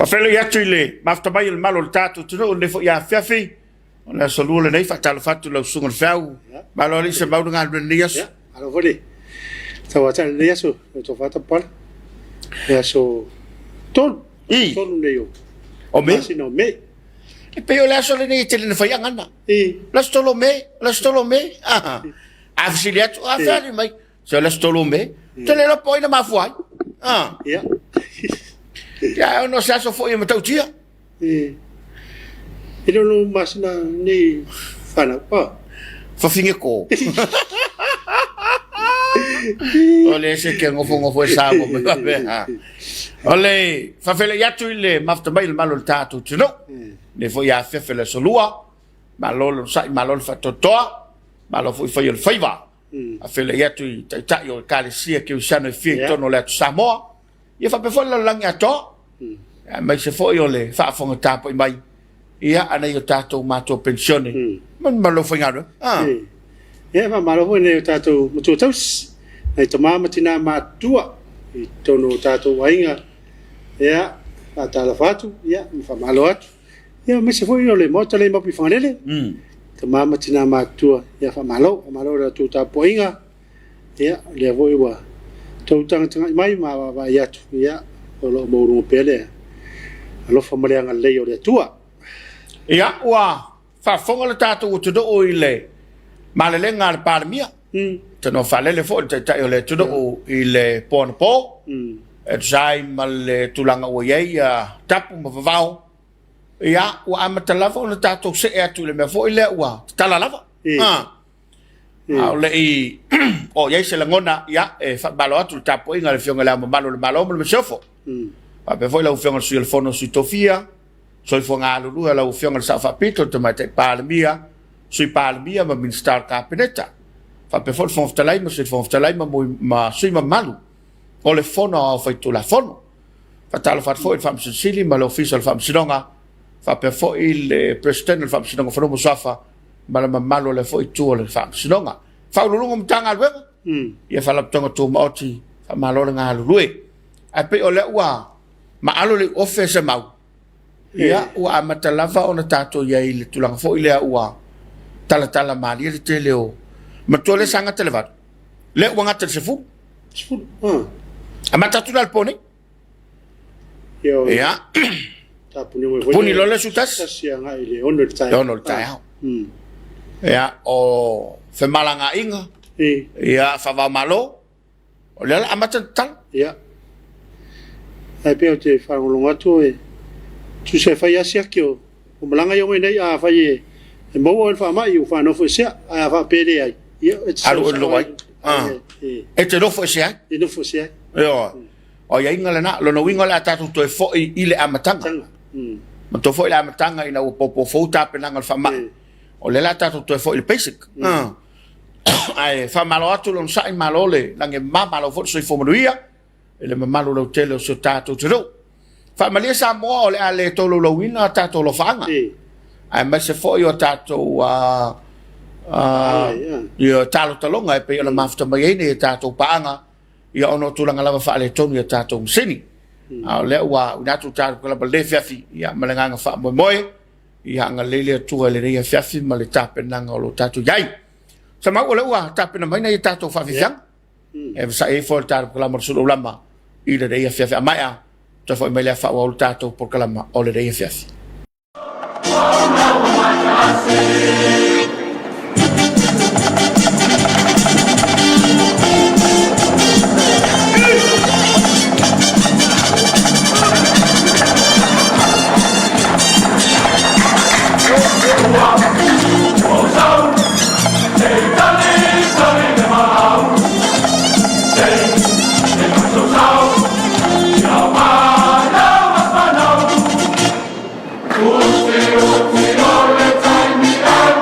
Whawhelo i atu i le, maftamai le malo le tātou tunu, o le fo i Afiafi, o le asolua le nei, whaktalo fatu lau sunga le whiau, malo ali se mauru ngā luna ni asu. Alo vole, tau ata le asu, o tō whata pala, e aso tonu nei o. O me? Masina o me. E peo le aso le nei te le na whaianga na. Las tolo me, aha. Afisili atu, awhiari mai, so las tolo me, te le la poina mafuai. Ia. Ya, no se aso foi ma tautia. Ele no masina ni fana pa. Fa finge ko. Ole se ke ngofo sabo me va be. Ole, fa fele yatu ile mafta mai le malo tatu tino. Ne foi ya fefele solua. Malo sai malo fa totoa. Malo foi il faiva. A fele yatu i tai o kale sia ke usano e fi tono le Samoa. Ia fa pe foi la langa to. Mai se foi ole fa fonga tapo i mai ia ana i o tatou matou pensione man malo foi ngaro ia fa malo foi ne tatou matou taus nei to mama tina matua i tono tatou wainga ia fa tala fatu ia fa malo atu ia mai se foi ole mo tale mo pi fanele to mama tina matua ia fa malo la tu tapoinga ia le voi wa to tanga mai ma va ia tu ia o lo mo pele alo famaleanga lei o le tua ia ua fa fonga le tatou te do o ile malele ngar parmia te no falele fo te tai o le te do o ile ponpo e sai mal tulanga o ye tapu ma vao ia ua amata lava o le tatou se e atu le me fo ile ua tala lava le i o ye se langona ia e fa balo atu tapu inga le fionga la malo le sofo pa pe foi la ufionga su il fono su tofia so il fonga lu la ufionga sa fa pito te mate palmia sui palmia ma minister capinetta fa pe foi fon ftalai ma se fon ftalai ma sui ma malu o le fono fa tu la fono fa talo fa foi fam sili ma l'official fam sinonga fa pe foi il president fam sinonga fono mo safa ma la malu le foi tu le fam sinonga fa lu mtanga lwe ia fa la tonga tu moti fa malo nga lue a pe o le ua ma alo le ofese mau ia ua amata lava ona tatou ia i le tulaga foʻi lea ua talatala malia le tele o matua le saga tele vatu le ua gata le sefulu amata tula le pone ia puni lo le sutasi ono le taeao ia o femalagaʻiga ia faavaomalo o le ala amata tatala ia ai pe o te whaongolonga tu e tu se whai asia ki o malanga iong nei a whai e maua en whamai u whanofo sea a wha pere ai alu e loai e te nofo e sea e nofo sea o ia inga le na lo no winga le atatu to e fo i le amatanga ma to fo i le amatanga ina u popo fo tape nanga le whamai o le la tatu to e fo i le basic ai whamalo atu lon sa i malole lange mamalo fo so i fo manuia ele mamalo lo tele o so tatou te ro fa malia Samoa o le ale tolo lo wina tatou lo fanga ai ma se foi o tatou ia talo talonga e pe o le mafta mai ne tatou paanga ia ono tulanga lava fa le tonu ia tatou sini a le wa una tu tatou ko la le fiafi ia malanga fa moe ia nga lele tu le ia fiafi ma le tape nanga o lo tatou yai sama o le wa tape na mai na tatou fa fiang e sa e for tatou ko la mo Suluaulama i le reia fiafi amaia te foi mai le fa o tatou por kalama o le reia fiafi Usti, no le sai mirar,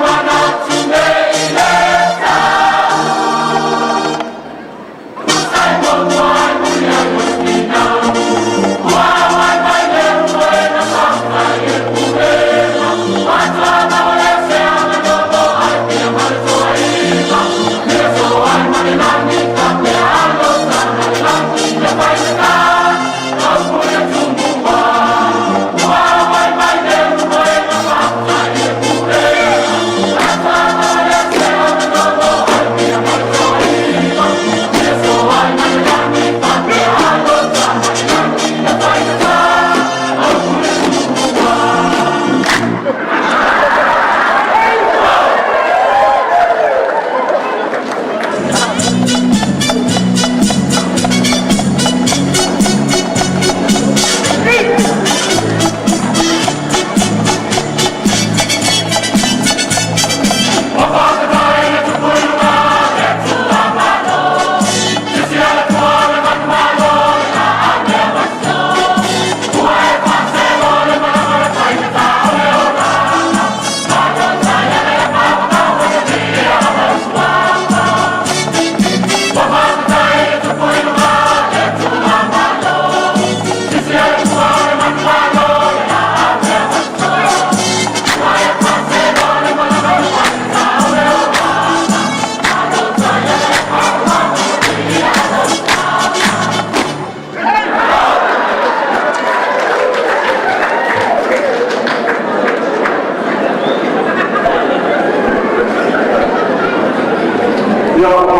Come on.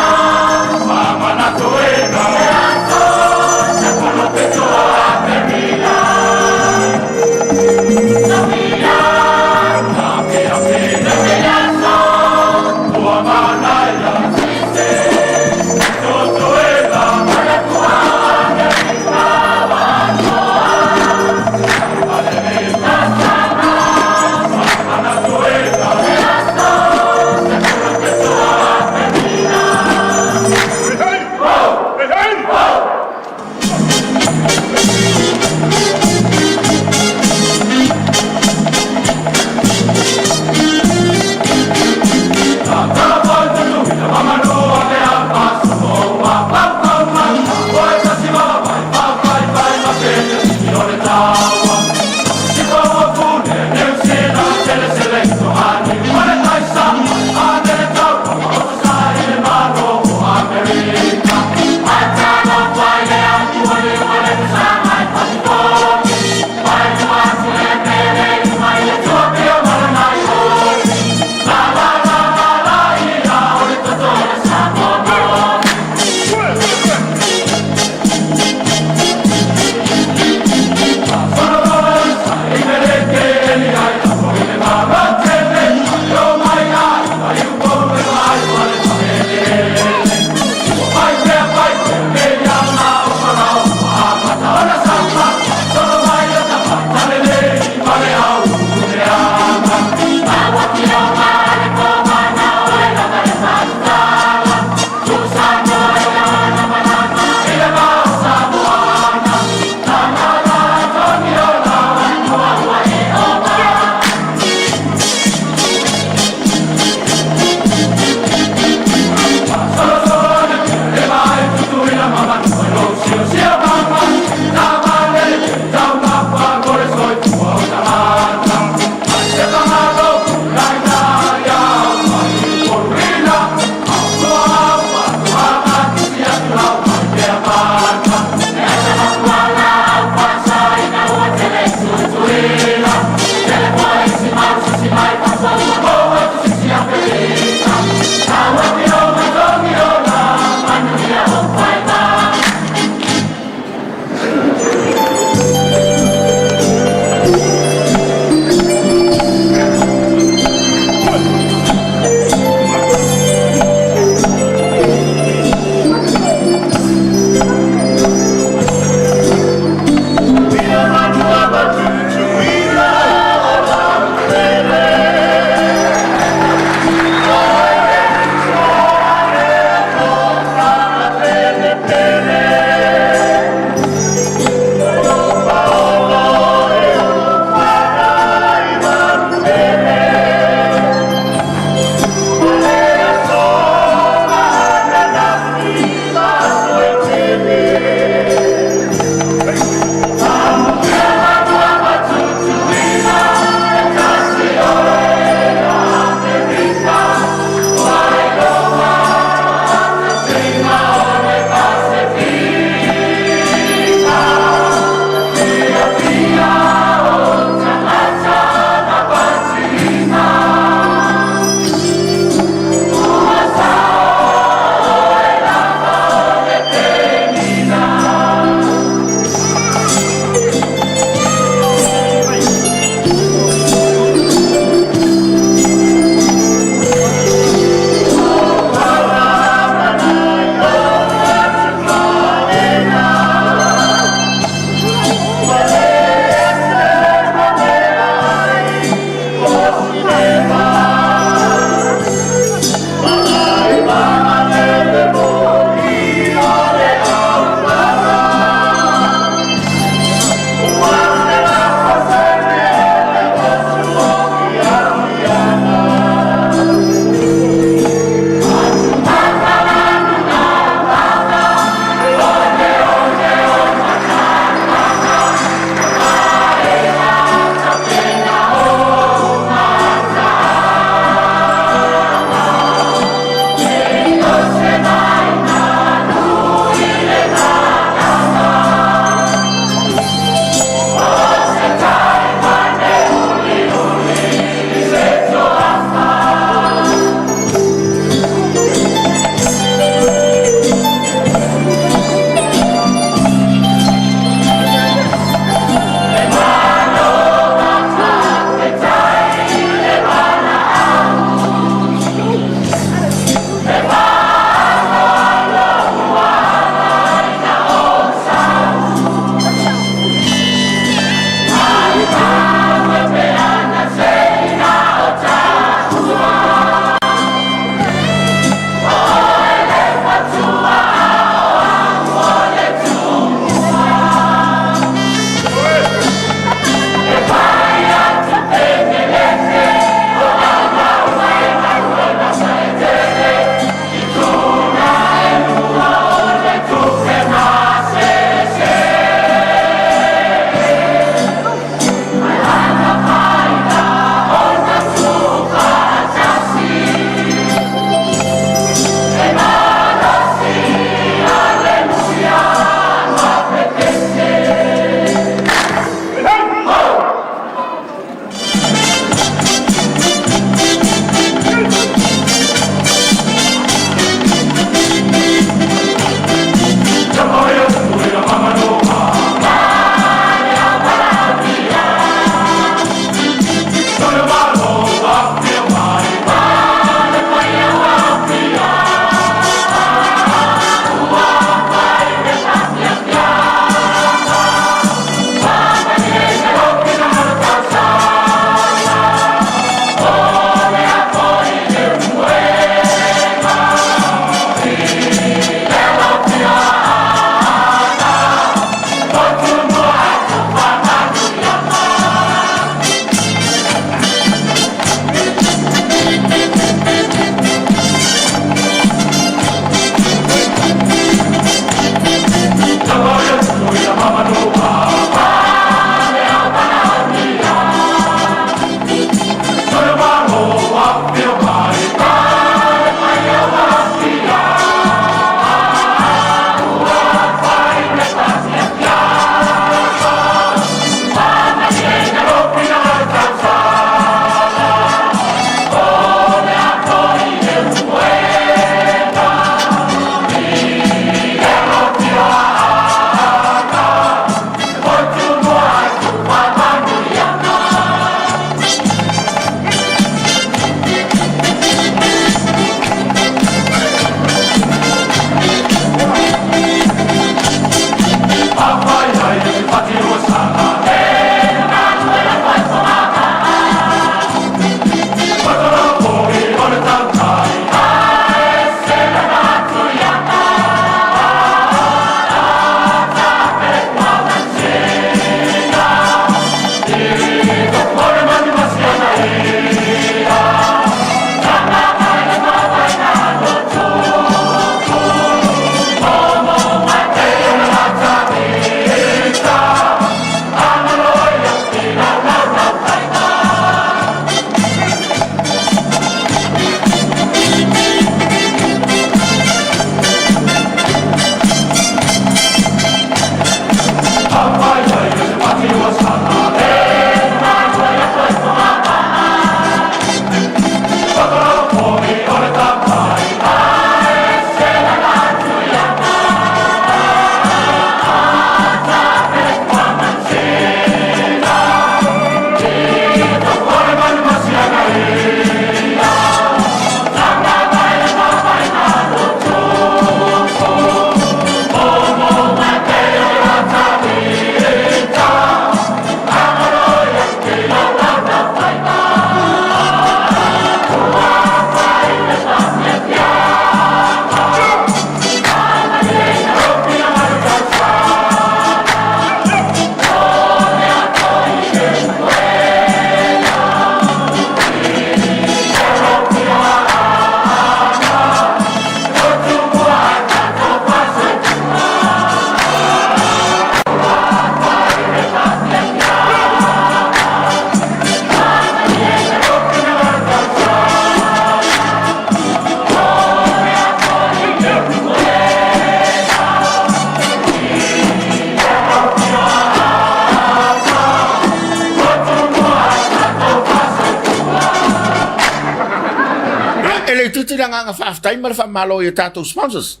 ele tuti nga nga whaaftai mara wha malo i tātou sponsors.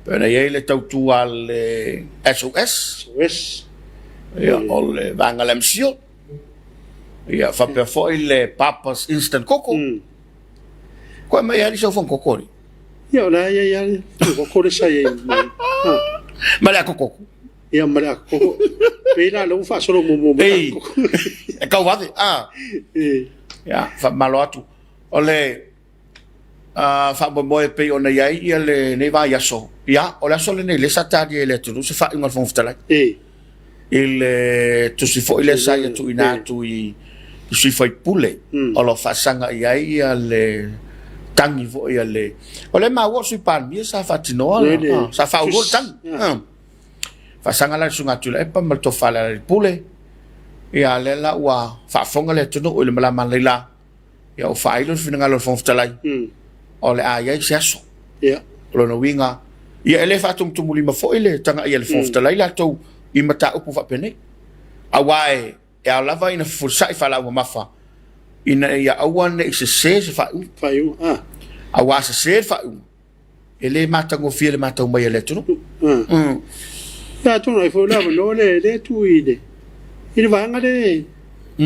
Pena ia le tautu al SOS. SOS. Ia o le vanga le msio. Ia whapea fo i le Papa's Instant Coco. Koe mai ali sau whang kokori. Ia o la ia kokore sa ia. Male a kokoko. Ia male a kokoko. Pena lo fa solo mo. Ei. E kau wade. Ia wha malo atu. O le fa moe pe ona iai ia le nei vai aso. Ia o le aso le nei le satari e le tunu se fa inga fon ftalai. Il tu si fo ile sai tu ina tu I si foi pule. O lo fa sanga iai ia le tangi fo ia le. O le ma wo si pan mi sa fa tino sa fa o tang. Fa sanga la sunga tu le pa mal to fa la pule. Ia le la wa fa fonga le tunu o le mala malila. Ia o fa ilo fina ngalo fon ftalai. O le a iai se aso. Ia. O no winga. Ia ele fa tung tumuli ma fo ile tanga ia le fofta lai la tau I mata upu fa pene. A wae e a lava ina fursa I fa la mafa. Ina ia awan ne se fa u. Fa u. A wa se fa u. Ele mata ngo fie le mata mai ele tunu. Ya tu no fo la no le tu ide. Ina vanga le.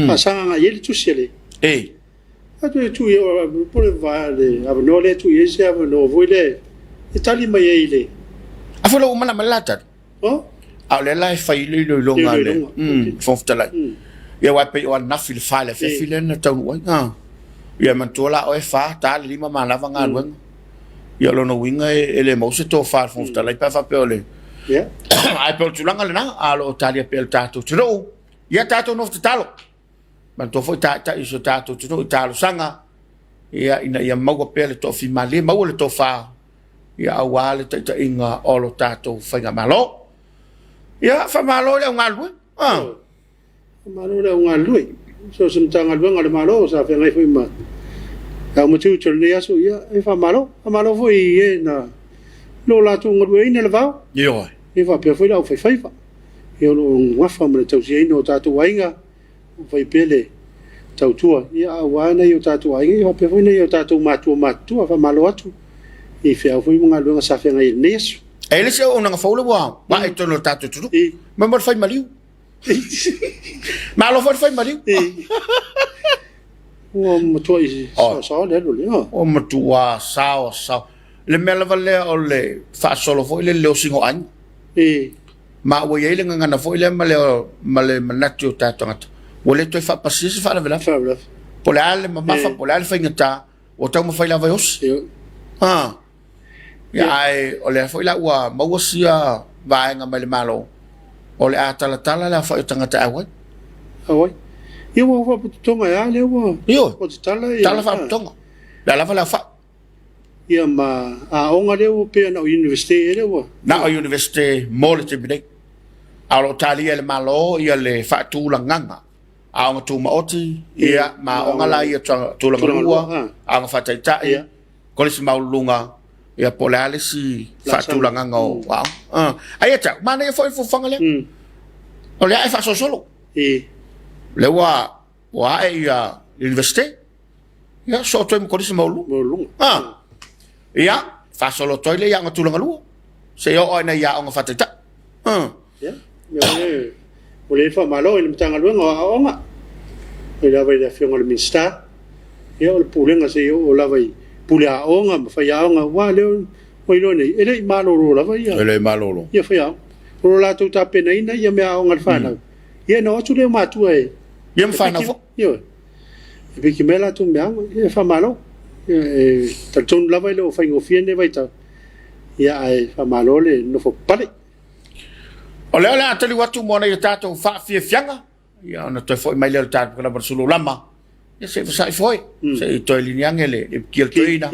Pasanga ele tu sele. Tu io pure vale, no le tu ese no voile. Itali mai ele. A fo lo mana malata. Oh? A le lai fai lo longa le. Fofta lai. Ia wa pe o na fil file fe file na tau wa. Ia man tola o fa ta lima mana vanga wen. Ia lo no winga ele mo se to fa fofta lai pa fa pe ole. Yeah. Ai pe tulanga le na a lo talia pe tato. Tro. Ia tato no talo. Man to foi ta iso tato tino talo sanga ia ina ia mau pele to fi mali mau le to fa ia awale ta inga olo tato fainga malo ia fa malo le ngalu malo le ngalu so sentanga lu ngal malo sa fa ngai foi ma ka mo tu tole aso ia e fa malo foi e na lo la tu ngalu ina le va io e fa pe foi la foi fa io lo ngafa mo tau si no tato wainga vai pele tautua ia wana yo tatu ai ia pe foi nei tatu matua fa malo atu I fe foi mga luanga sa fe ngai nesu ele se o nga faule wa ma e tono tatu tu ma mo fai maliu ma lo fai maliu o mo to I so le lo o mo tua sao le mela vale o le fa solo foi le lo singo an ma wo ye le nga foi le male manatio tatu Wole toi fa pasisi fa la vela. Polale mama fa polale fa ngata. O tau mo fa la vayos. Ya ai ole fa la wa mawosia va nga male malo. Ole atala la fa tangata awa. Awa. Yo wo fa tonga ya le wo. Yo. O tala fa tonga. La fa. Ya ma a onga le wo pe na university le wo. Na university mo le tibide. Alo tali le malo ia le fa tu la nganga. Ang tu maoti ia ma onga la ia tu la ngua ang fa tai tai ko le maulunga ia polale si fa tu la nganga wa ai ta mana ia foi fu fanga le o le ai fa solo le wa ia investe ia so to ko le maulunga ia fa solo to le yang tu la ngua se yo ona ia onga fa tai ta o le fa malo I mtanga luanga onga e la vai da fiona le minsta e o pulenga se o la vai pula onga fa ya onga wa le o ilo nei ele malo ro la vai ele malo ia fa ya ro la tu ta pena ina ia me onga fa na ia no tu le matu e ia me fa na fo ia e be ki mela tu me ia fa malo e ta ton la vai le o fa ngo fiende vai ta ia ai fa malo le no fo pale O leo le atali watu mona I tatou whaafia fianga. Ia ona toi foi mai leo tatou kala par Suluaulama. Ia se fasai foi. Se I toi liniange le I kiel toina.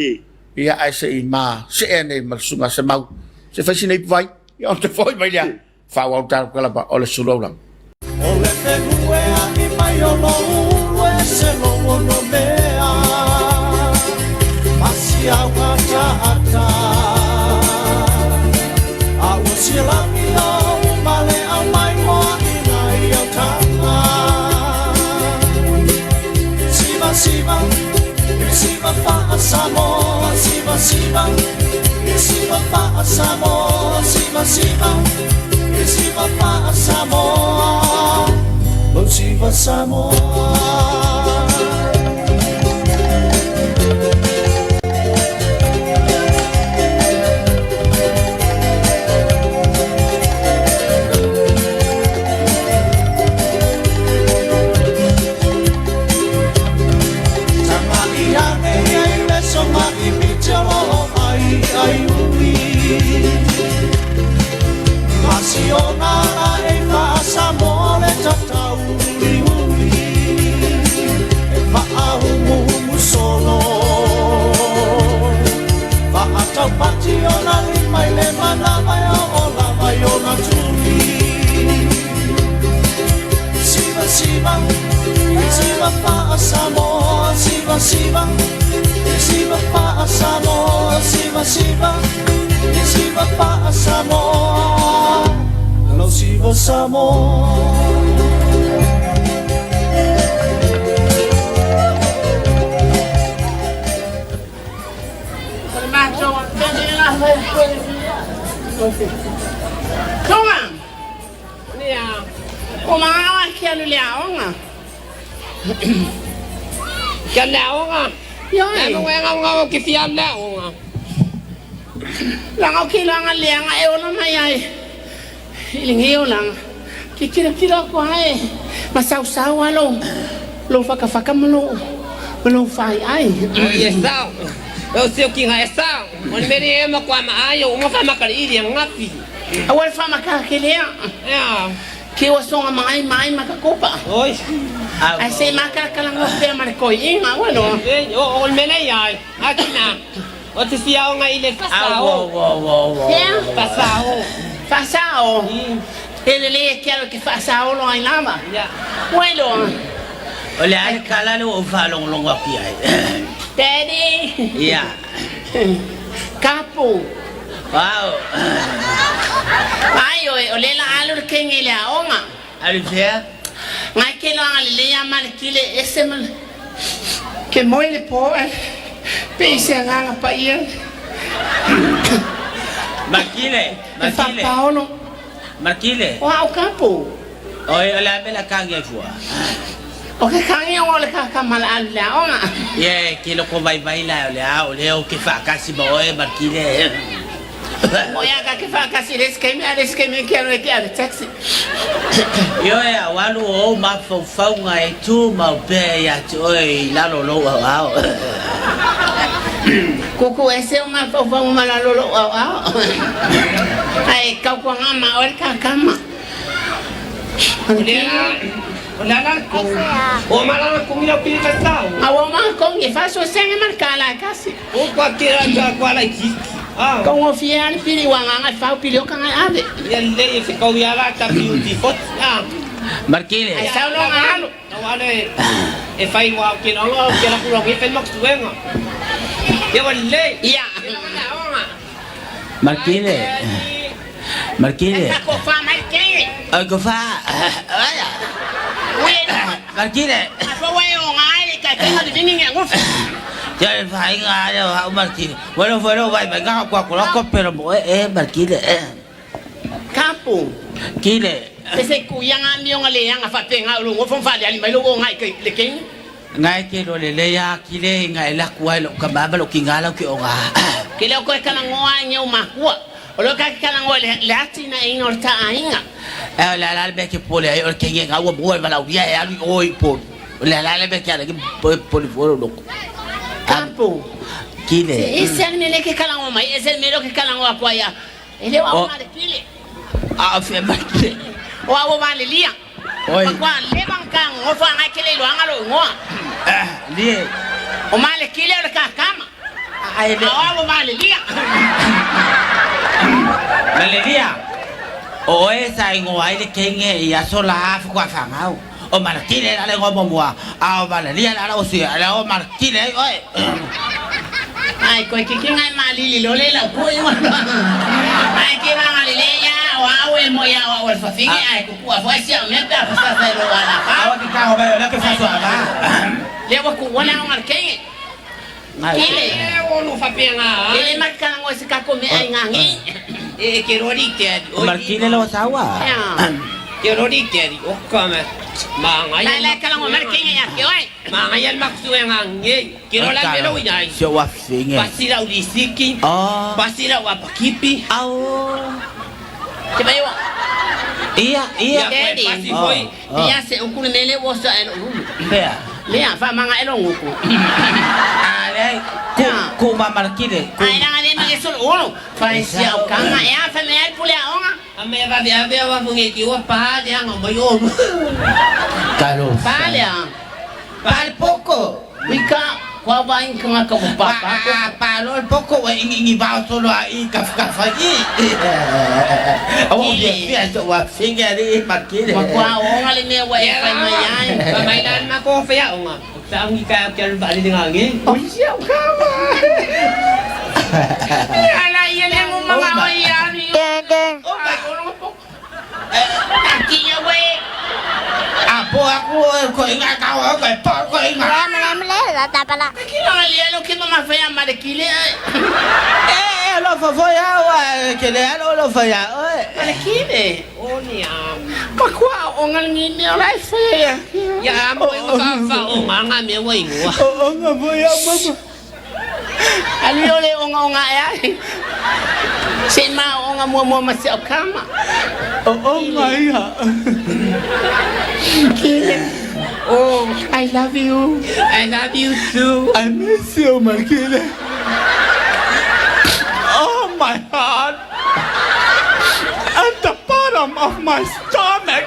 Ia ai se I ma se ene malsunga se mau. Se fai sinei vai. Ia ona toi foi mai lea. Whau au tatou kala par ole Suluaulama. O le whenue a I mai o no ue se no no mea. Masi au ata. A usi la mino. Male au mai moa I nai au tanga. Siva, siva fa a Samoa. siva isiva pa Samoa siva isiva pa Samoa lo siva Samoa Pasiona e fa Samoa le tatau uli e fa ahumu solo fa atau pationa i mai le mana mai o la mai ona tuli siva siva fa Samoa siva pa Samoa siva pa Samoa lo siva Samoa Toma! Kumawa kia luliaonga. Kia leaonga. Yoi. Nano ngao ki fia leaonga. Langa ki langa leanga e ona mai ai. Ilingi o langa. Ki kira ko ai. Masau alo. Lo faka malo. Malo fai ai. Yes sao. Eu sei que é sao. Onde meri e ma kwa maayo uma fa makali ili ngapi. Awal fa makakelea. Ya. Ki o songa mai makakopa. Oi. Ai sei makakalango pe marcoinga, bueno. O menei ai. Aqui na. O te fia nga ile pasao. Pasao. Ele le quero que pasao lo ai lama. Ya. Bueno. Olha, ai kala lo falo longo aqui ai. Daddy. Ya. Capo. Wow. Ai ole la alur kengile aonga. Alifia. Ngai ke la le ya mal kile esemal. Que moile po. Pense nga pa ia. Makile. Paolo. Makile. Wow, capo. Oi, olha bela kange fua. Okay, kange ole ka mal al la ona. Ye, kilo ko vai la olha o que fa kasi ba oi Makile. Oya ka ke fa kasi les que me quero que taxi. Yo ya walu o ma fo ngai tu ma be ya oi la lo wow. Kuku ese uma fo uma la lo wow. Ai ka ko ngama ol ka kama. Olha ko. O mala ko mira pili pasao. Awo ma ko nge fa so senge markala kasi. O kwa kira kwa la ki. Ah. Kung ofian pili wanga fa pili ka ngai ave. Yalle se ko yala ta beautiful. Ah. Markile. Ai sa lo ngalo. Nawale. E fai wa ki no ke la ku ro ke fel max tuenga. Ya walle. Ya. Markile. Ko fa mai ke. Ai ko fa. Aya. Markile. Fa wa yo ngai ka ka di ningi nguf. Ya fai nga ya Markile. Bueno, vai ga ko pero Markile. Capo. Kile. Ese kuyanga mi nga le nga fa penga lo ngofon fa ali mai lo ngai ke le king. Ngai ke lo le ya kile ngai la kuai lo ka baba lo kingala ki onga. Kile ko kana ngoa nyau makua. Olo ka kana ngoa le atina inorta ainga. La be ke pole ay ke ngai wa bo bala ya ya oi po. La be ke ala ke pole foro lo. Campo. Kile. Ese ne ke kana ngoa mai ese me lo ke kana ngoa kwa ya. Ele wa ma de kile. Fe Markile. Wa wo ba le lia. Oi. Kwa le bankang ngofa ngai kile lo ngalo ngoa. Lie. O ma le kile lo ka kama. Ai le. Wa wo ba le lia. Valeria. O esa ngo ai le kenge ya sola afu kwa fangau. O Markile la ngo bomwa. A Valeria la o si ala o Markile oi. Ai ko ke ngai mali lo le la ko yo. Ai ke na le ya wa we mo ya wa fa fingi ai ko kwa fa sia me ta fa sa lo ala ka. Awa ki ka ho ba la ke fa so ba. Le wa ku wala ngar ke. Ngai. Kile. ono fapenga. Ele marca ngo se ka come ai ngangi. E ke rodi te. Markile lo sawa. Ke rodi te. O kama. Manga Lai lai kala ngo marca ngi ya ke oi. Manga yan maksu ngangi. Ke rola melo ina. Sio wa finge. Pasira ulisiki. Oh. Pasira wa pakipi. Au. Coba yo. Iya. Pasi boy. Dia se ukune mele wo sa elo. Bea. Lea fa manga elo nguku. Ale. Ku markile. Ai nanga le mage solo uno. Fa sia o kanga ya fa me ai pule aonga. Ame va via va funge ki wa pa de anga mo yo. Kalo. Vale. Pal poco. Wika kwa ba in kanga ka papa. Palo poco wa ingi ba solo ai ka faji. Awo dia so wa finge ri markile. Kwa onga le me wa fa ma yai. Pamailan na ko fa ya onga. Sa ang ika kaya bali de ngangi. Oh sia o kama. Ala yele mo mga oyari. Oh my god. Aquí ya we. Apo aku ko inga ka ko inga. Kilo alielo que mama fea marekile. Lo fa ya wa ke le lo fa ya. Marekile. Oni am. Makwa ongal ngini ola fea. Ya mo ka fa onga nga me wo ingwa. Onga bo ya mama. Aliole onga ya. Sema onga mo masi okama. Onga ya. Oh, I love you. I love you too. I miss you, Markile. Oh, my heart. At the bottom of my stomach.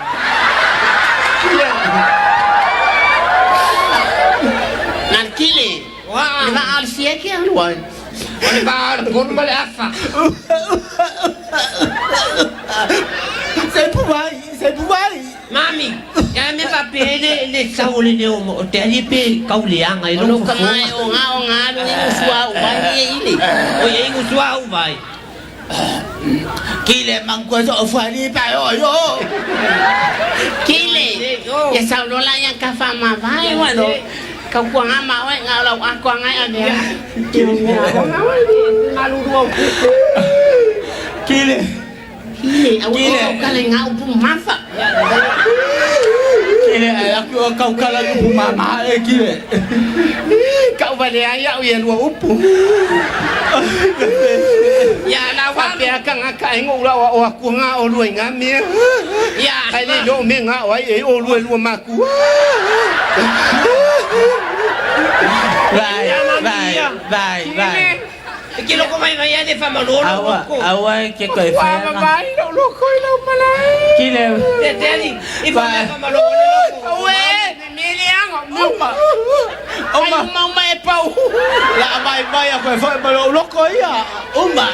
Nankile. Wow. Diba alsiya ki alwan? Oni ba kon ba afa. Sai puai. Mami, ya me va pede le saule de o te ali pe kaulianga i Ono lo kama onga ni uswa ubani ile. O ye ngu swa u vai. Kile mangkwezo ofani pa yo. Kile. Ya saulola yang kafa ma vai wano. Kau kuang ama wai ngalau aku ngai ane. Kile. Kile kale ngau pu mafa. Kile aku kau kala upu mama kile. Kau bade aya uye lu upu. Ya la wa Pe akang akai ngau la wa aku ngau lu ngamia. ya. Ai le lo me ngau ai e o lu maku. Vai. Kilo ko mai vai de fama lo Awa ke ko e Wa ma mai lo koi lo malai. Kile. Te ali. I fama lo. We, mili ang Oma mama e pau. La vai a ko fa lo ko ia. Uma.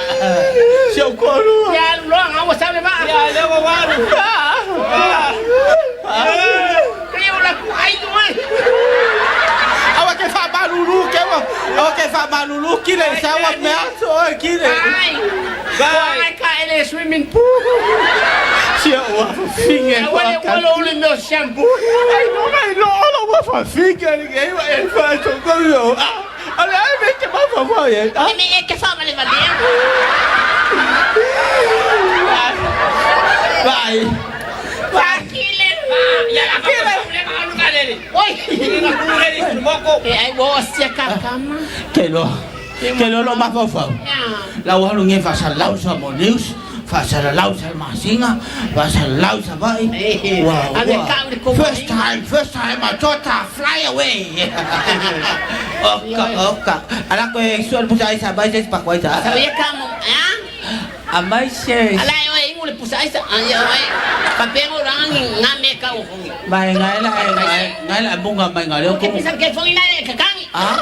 Se o ko lu. Ya lo ang awa sabe ba? Ya le wa wa. Krio la ku ai tu ai. Awa ke fa balulu ke wa. Awa ke fa balulu kile sa wa me so kile. Ai. Vai ka ele swimming pool. Se o finge ko. Awa le walo le meu shampoo. Ai no wa fa finge ni e fa so ko yo. Ala me ke ba fa ye. Me e ke fa male vale. Vai. Kile. Ya la fa. Oi, na kule ni moko. Ai bo sia ka kama. Que lo ma fa. La wa lu nge fa sa lau sa mo news. Fa sa lau sa masinga. Fa sa lau sa vai. Wow. First time I thought I fly away. Oka. Ala ko sual pusai sa bai sa pakwai sa. Sabia kamu, ya? Amai se. Ala yo ngule pusai sa. Ya ai. Kapengo rang ngame ka o. Bai ngai la bunga mai ngai ko. Que pensar que foi na kakang. Ah.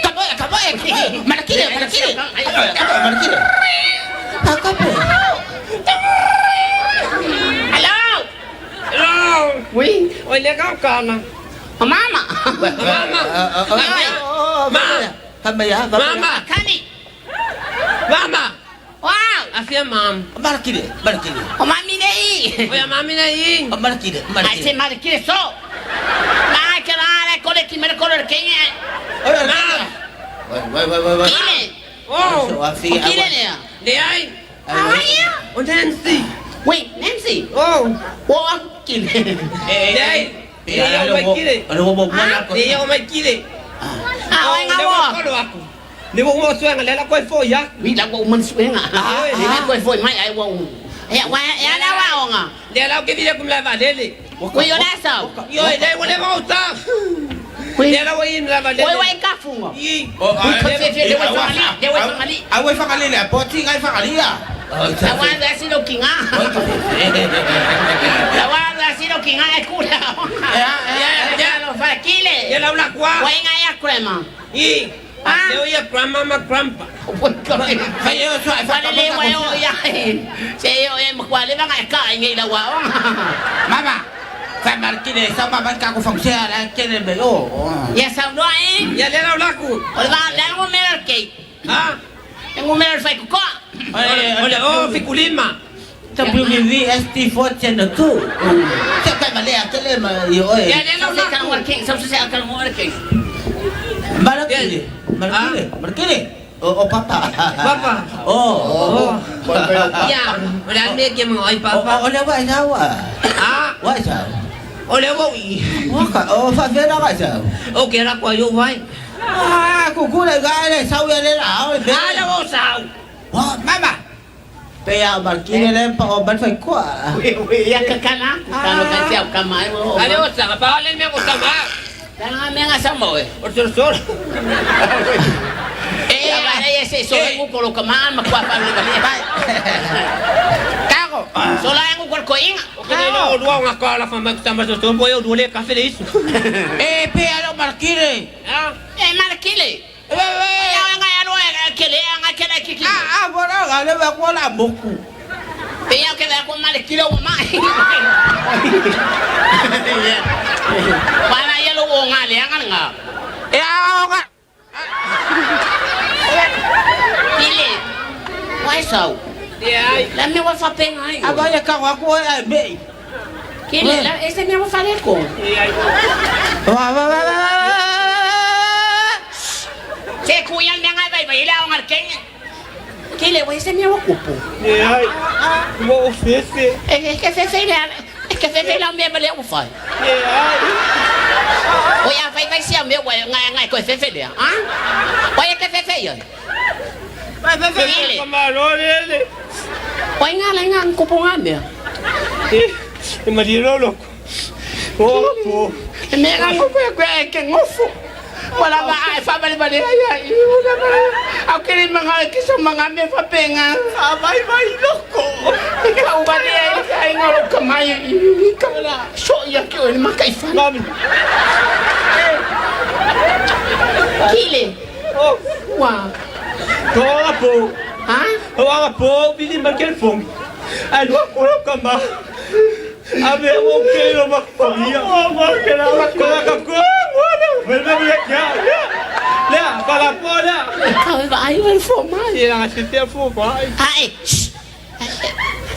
Kaboy. Malakile. Akape. Hello. Oui, oi le ka kana. Mama. Mama. Kani. Mama. Wow. Afia mam. Malakile. O mami nei. Oya mami na yin. Malakile. Ai se mar que so. Ma que la con el que me color que Oya mama. Wait. Kile. Oh, So Afi, Kile le. le ai. Aya. O Nancy. Wait, Nancy. Oh, Wo kile. le ai. Dia o mai kile. Ano mo mo Dia o mai kile. Ah, nga wo. Ni mo mo suang le la koi fo ya. Wi la wo mun suenga. Ni ko foi mai ai wo. Ya wa ya la wa nga. Le la ke dia kum la va dele. Ko yo la sa. Yo le wo le mo ta. Le la wo in la va dele. Oi ka fungo. Yi. Ko se fe de wa mali. De wa mali. Awe fakali le poti ngai fakali ya. La wa da si lo kinga. La wa da si lo kinga e kula. Ya lo fa kile. Ya la una kwa. Wa nga ya crema. Yi. Yo ya grandma ma grandpa. Ayo so ai Fa le wa yo ya. Se yo e kwa le ba nga ka ngai la wa. Mama. Phải mà cái này sao mà bạn cả của phòng xe là cái này bị ồ. Ya sa no ai. Ya le la una ku. O ba la ngo mer ke. Ha. Ngo mer fa ko. Ole oh fikulima. WVST4 channel 2. Chắc phải mà lẹ cái lên mà yêu ơi. Ya le la una ka war ke. Sa sa ka war ke. Markini. Oh papa. Papa. Oh. Ya, ole me ke mo ai papa. Ole vậy sao à? Ah, Vậy sao? ole wo i. Phải biết đó vậy sao? Okay ra kwa yo vai. Cô này gái này sao vậy đấy nào? Ah, la wo sao. Mama. Bây giờ Markini lên bạn phải quá. Ya ka kana. Ka no ka sia ka mai wo. Ale wo sa pa ole me ko sa ma. Ka nga me nga sa mo. Sor. Agora esse só eu coloco mal, mas com a família vai. Cago. Só lá eu coloco coinha. Okay no duwa nga ka la fama sa ma so bo yo dole ka fe isso. Pero Markini. Ah, Marquile. Ya nga ya no é aquele, nga aquele aqui. Bueno, gale va con la boca. Tenho que ver com Marquile ou mais. Para ele o nga le nga. Nga. Kile. Why so? Ai. La me vai fazer aí. Agora ka wa ko ai be. Kile, la esse me vai fazer com. Va. Se cuyan me nga vai lá nga quem. Kile, esse me ocupo. Ai. Wo fefe. É que fefe lá me vai o faz. Ai. Oi, vai ser meu, ngai coi fefe dia. Ah? Oi, que fefe aí. Vai fefe. Camarón ele. Oi, nga kupo nga me. E mariro loco. Oh. Me nga kupo que ngofo. Wala ba ai fa bali bali ai. Wala ba. Au que mga que são mga me fa penga. Vai loco. Ikaw ba ni ai ngoro kamay. Ikaw na. So ya que o makai fa. Mami. Kile. Oh. Wa. Toa po. Ha? Toa po, bili markel fong. Ano ko kama. Abe mo ke lo makpamia. Oh, markel ko ka ko. Wala mo ya. La, para po la. Ikaw ba ai vai formar? Ila nga site po ba. Ai.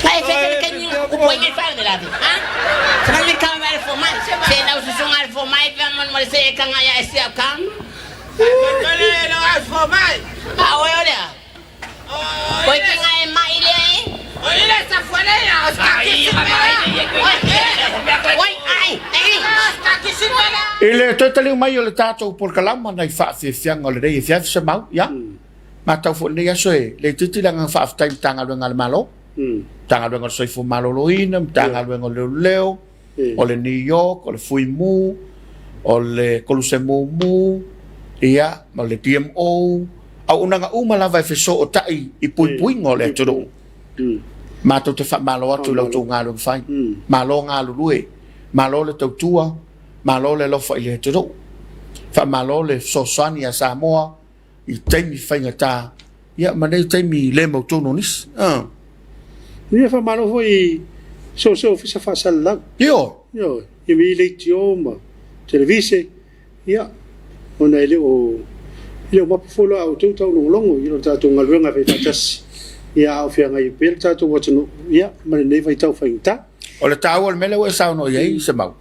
Kai fefe que ni o ngai fa de la. Ha? Sai me kan vai formar. Se na o sungar formar, vamos mo se kan ya esse kan. Não acho formar. Ah, olha. Oi, quem é mais ele? Olha essa folha aí. Oi, ai. Ele toi tali mai o le tatou por kalama nai fa fe fiang o le rei fiaf se mau ya. Ma tau fo nei aso e le titi langa fa time tanga lo ngal malo. Tanga lo ngal soifu malo lo ina, tanga lo ngal leo. O le New York, o le Fuimu, o le Kolusemu mu. Ia, ma le TMO. Au unanga umala vai feso o tai I pui ngole toro. Ma tau te fa malo atu lau tau ngalo fai. Malo ngalo lue. Malo le tau tua. Malo le lofa I le toro. Fa malo le sosani a Samoa. I teimi whainga tā. Ia, ma nei teimi le mau tono nis. Ni fa malo foi so fisa fa sala. Yo. I mi le tioma. Televise. Ia. Ona ele o mapufolo au tau longo I lo tatu ngalwenga fe tatas. Ia au fia ngai pel tatu watano. Ia, ma nei vai tau whainta. O le tau al mele ue sao no iei se mau.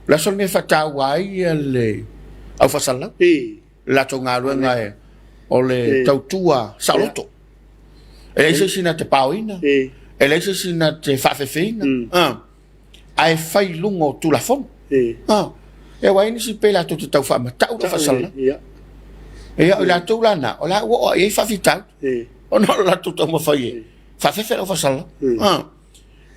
La sol me fa tau ai le au fasala. La tau ngā ruenga e o le tautua sauloto. E le sina te pauina. E le sina te whawhewhina. Ai whai lungo tulafon. E waini si pela to te tau whamatau te whasala. E o la tau lana, o la ua e whawhitau. O no la tau tau mawhai e. Whawhewhera o whasala.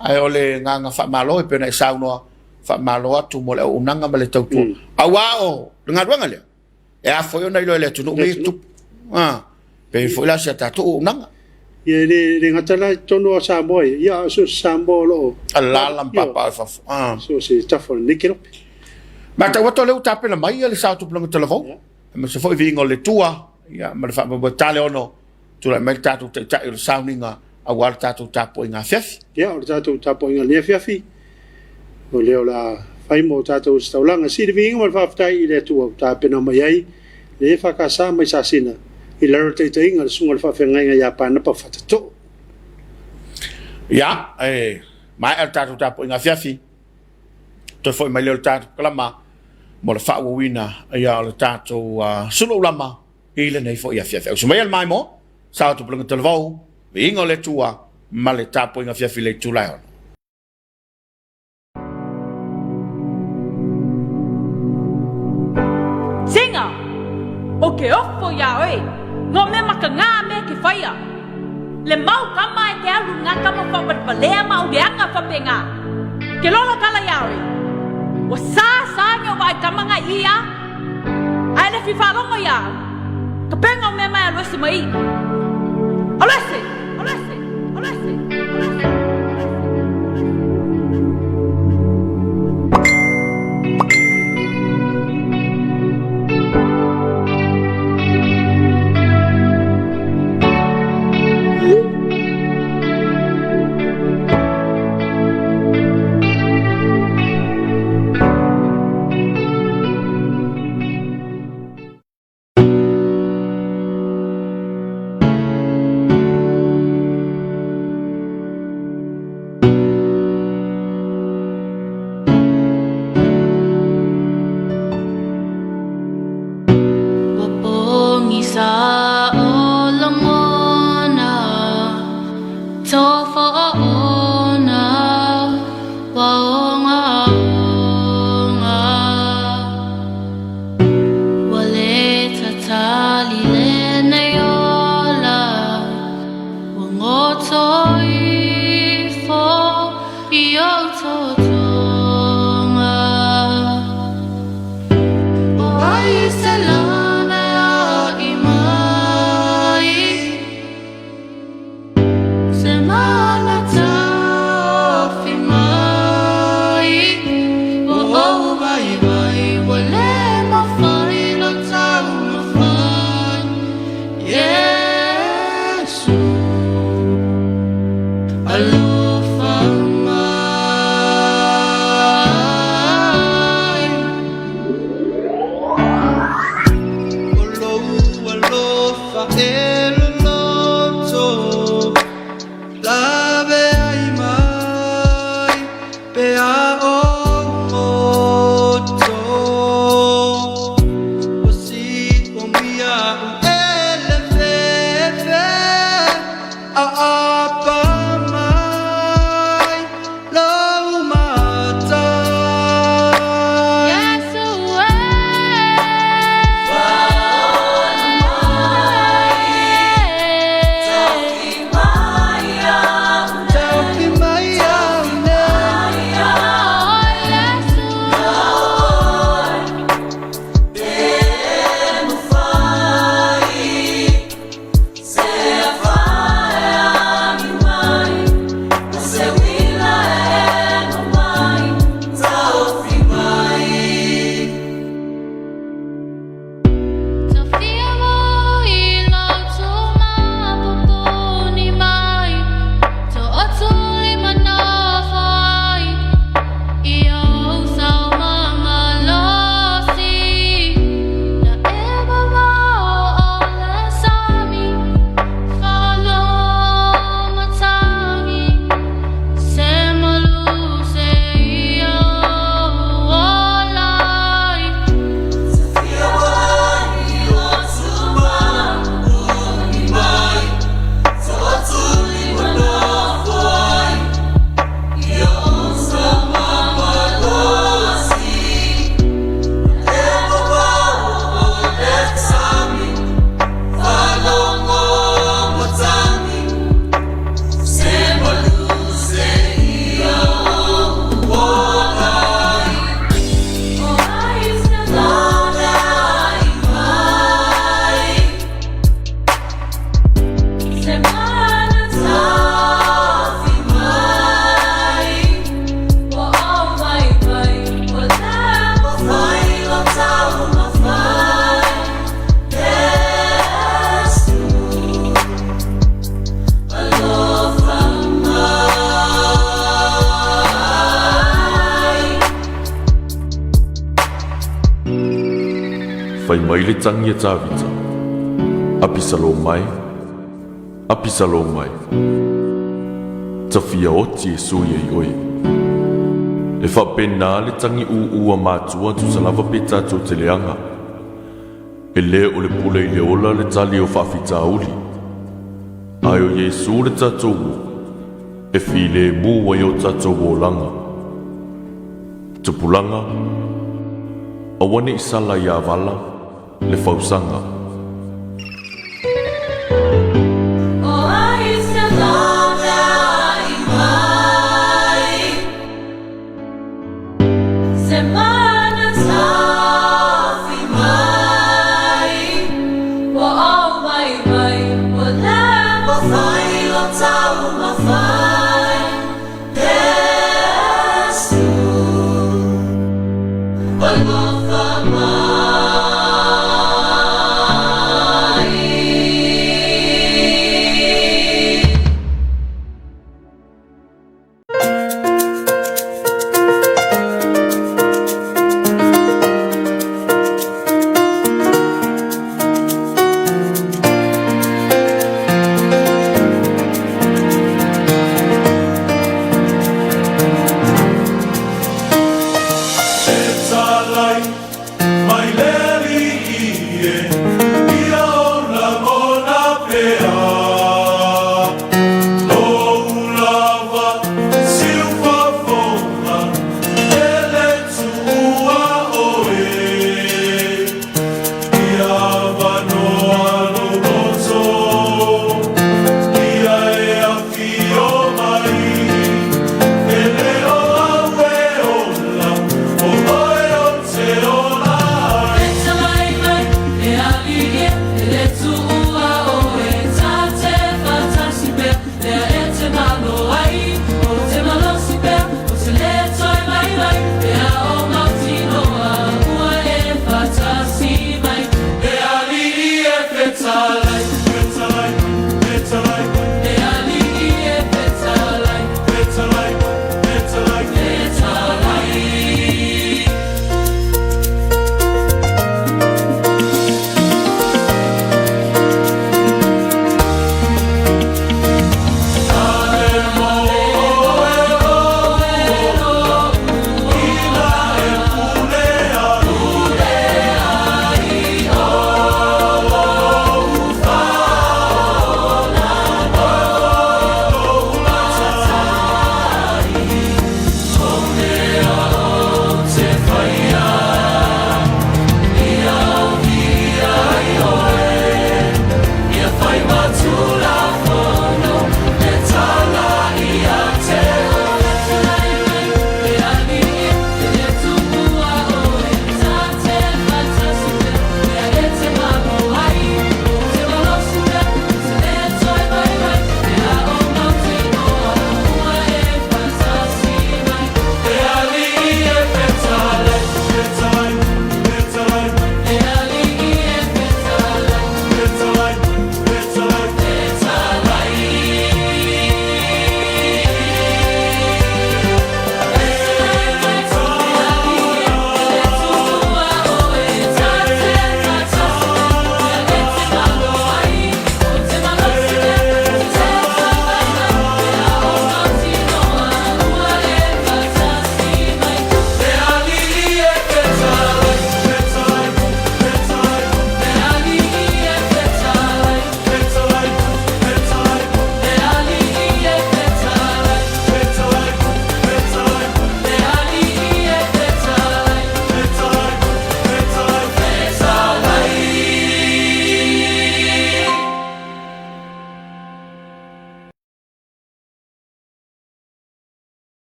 Ai o le nganga whamalo e pena e saunoa whamalo atu mo le unanga ma le tautua. Awa o, ngā ruanga lea. E a foi ona ilo ele tunu me tu. Pe foi la sia tatu unanga. Ye le ngatala tono Samoa. Ya so Samoa lo. Ala lam papa fa. So si tafo nikelo. Ma ta wato le utape la mai le sa tu planga telefon. Ma se foi vingo le tua. Ya ma fa mo tale ono. Tu la mai tatu te ta il soundinga a war tatu tapo inga Afiafi. Ya o tatu tapo inga le Afiafi. O le la fai mo tatu staulanga si de vingo ma fa ftai le tua tape na mai ai. Le fa ka sa mai sa sina. I laro te inga sunga fa fenga ya pa na pa fatato. Ya, mai al tatu tapo inga Afiafi. To foi mai le tatu klama mo le fa wina ya le tatu Suluaulama ile nei foi Afiafi. So mai al mai mo sa tu planga telefon. Vingo le tua ma le tapo inga Afiafi le tulai. Singa, o ke ofo ya oi, no me makanga me ke faya. Le mau kama e te alu nga kama whapalea ma uleanga whapenga. Ke lolo kala ya oi, o sa nyo vai kama nga ia, ai le whiwharongo ya, ka penga o me mai alwese mai. Alwese, alwese, alwese, alwese. fai mai le tangi e tāwita. Apisalo mai. Tawhia oti e sui e oi. E whapena le tangi ua mātua tu salava pe tātou te leanga. E le o le pule i le ola le tali o whawhita uli. Ai o Yesu le tātou e while mua i o tātou o langa. Tupulanga, awane i sala i avala le whausanga.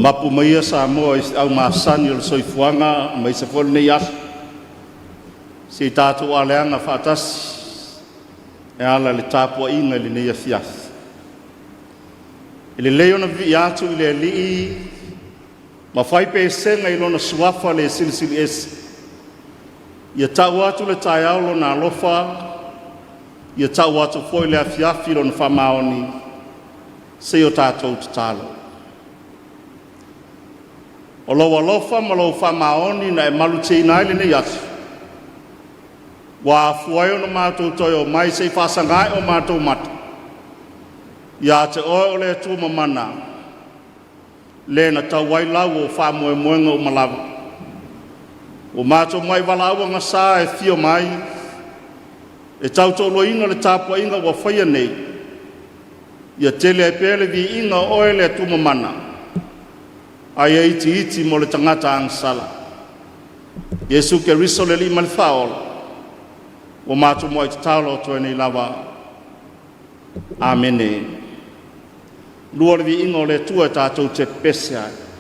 mapu maia Samoa au masani o le soifuanga mai se fol nei as se tātou aleanga whaatasi e ala le Tapuaiga le nei Afiafi e le leo na vi atu i le alii ma whai pesenga i lona suafa le silisili esi ia tau atu le tai aulo na alofa ia tau atu foi le Afiafi lona whamaoni se o tātou tatalo o lo alofa ma lo whamaoni na e malu te inaile nei atu wa fuai o mātou toi o mai se whasangai o mātou mata ia te o le tu mamana le na tau wai lau o whamoe moenga o malawa o mātou mai wala ua ngasa e fio mai e tau tolo ina le Tapuaiga wa whaia nei ia tele e pele vi inga oe le tu mamana ai e iti mo le tangata angsala Yesu ke riso le lima le whaola o mātou mo i te taulo to nei lava amene lua le vi inga o le tua tātou te pese ai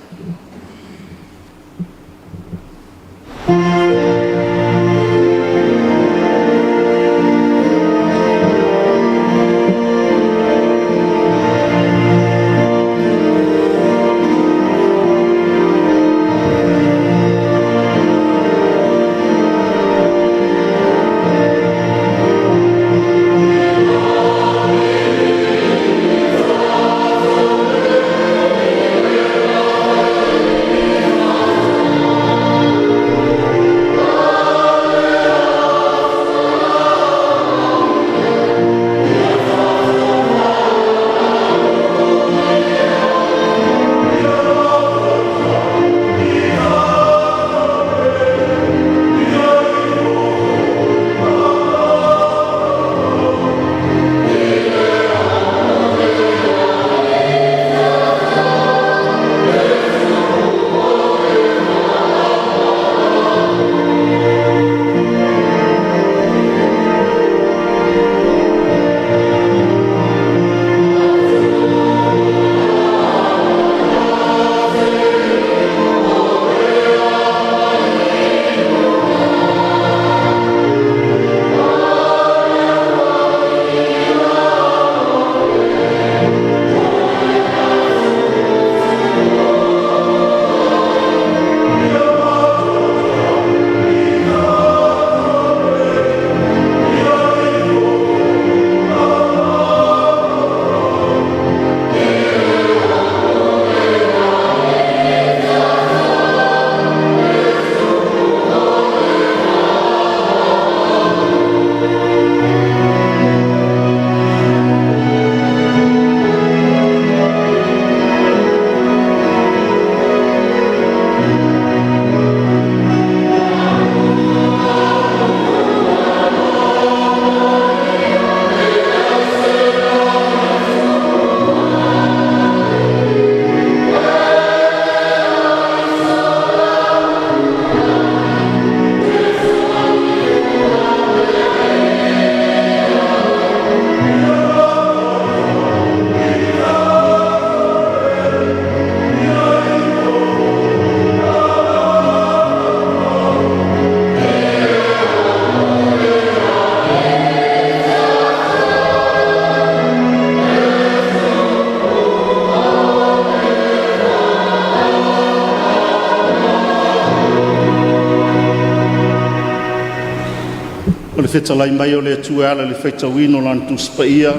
whetalai mai o le tuala le whaitawino lan tuspaia.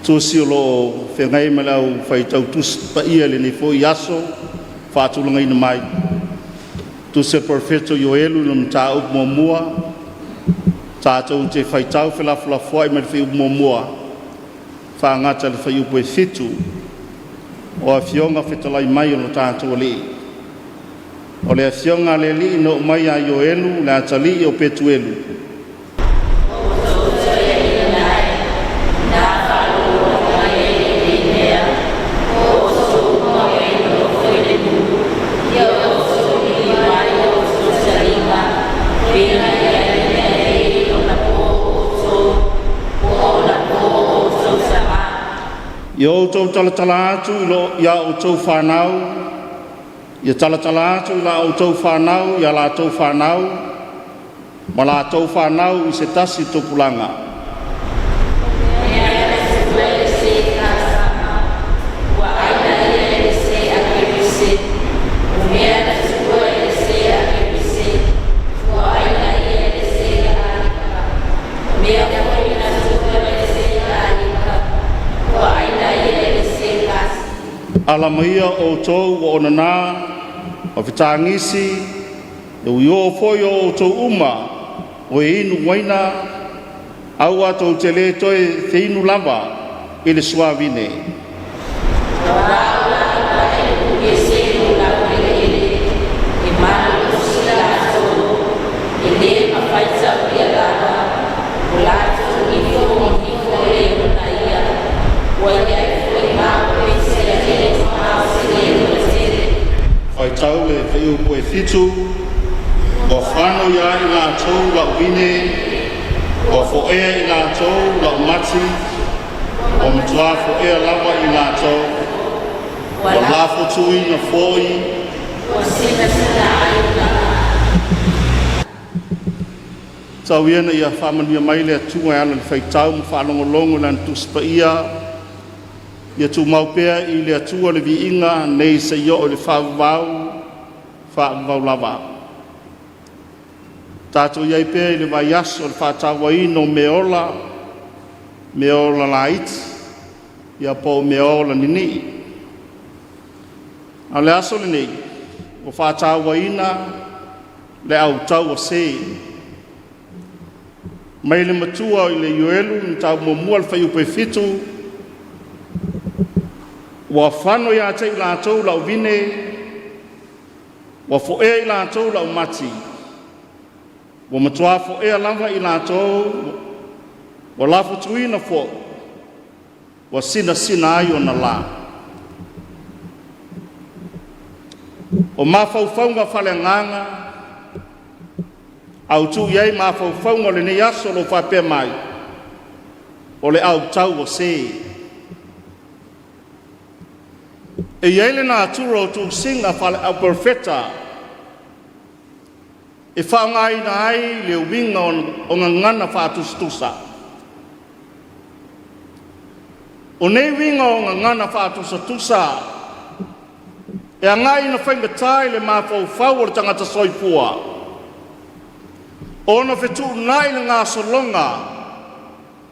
Tusi o lo whengai malau whaitau tuspaia le nefo i aso, whātulanga ina mai. Tusi profeto Yoelu num tā up mua, tātou te whaitau whelafulafoa i mai whi up mua, whangata le whai upo e fitu, o a fionga whetalai mai o no tātou le. O le afionga le li no mai a Yoelu le atali o Petuelu. Yo tau tala atu lo ya o tau whanau. Ia tala atu la o tau whanau, ia la tau whanau. Ma la tau whanau I se tasi tupulanga. Alamaia o tau o nana, o whitangisi, o yo foio o tau uma, o inu waina, au ato te le toe te inu lava, I le suavine. Fai tau le whaiu koe fitu, o whano ia I ngā tau lau wine, o whoea I ngā tau lau mati, o matua whoea lawa I ngā tau, o lafo tui na whoi, tau iana ia whamania mai le atunga ana le whai tau, ma whanongolongo lan tuspa ia, ia tu maupea I le atua le vi inga nei se yo o le whaavau lava. Tātou iai pea I le vai aso le whaatawa ino meola la iti, ia po meola nini. A le aso le nei, o whaatawa ina le au tau o se. Mai le matua I le yuelu, ni tau mua le whai upe fitu, wa whano ia te I lātou lau vine, wa whoea I lātou lau mati, wa matua whoea lava I lātou, wa lafo tuina fo, wa sina ai o na la. O mawhauwhaunga whale nganga, au tu iei mawhauwhaunga le ne aso lo whapea mai, o le au tau o se. E iele nā turo tu singa whale au perfeta. E whaongai na ai le winga o ngā ngana whātustusa. O nei winga o ngā ngana whātustusa. E a ngai na whaingatai le mawhauwhau o le tangata soipua. O na whetu nai le ngā solonga.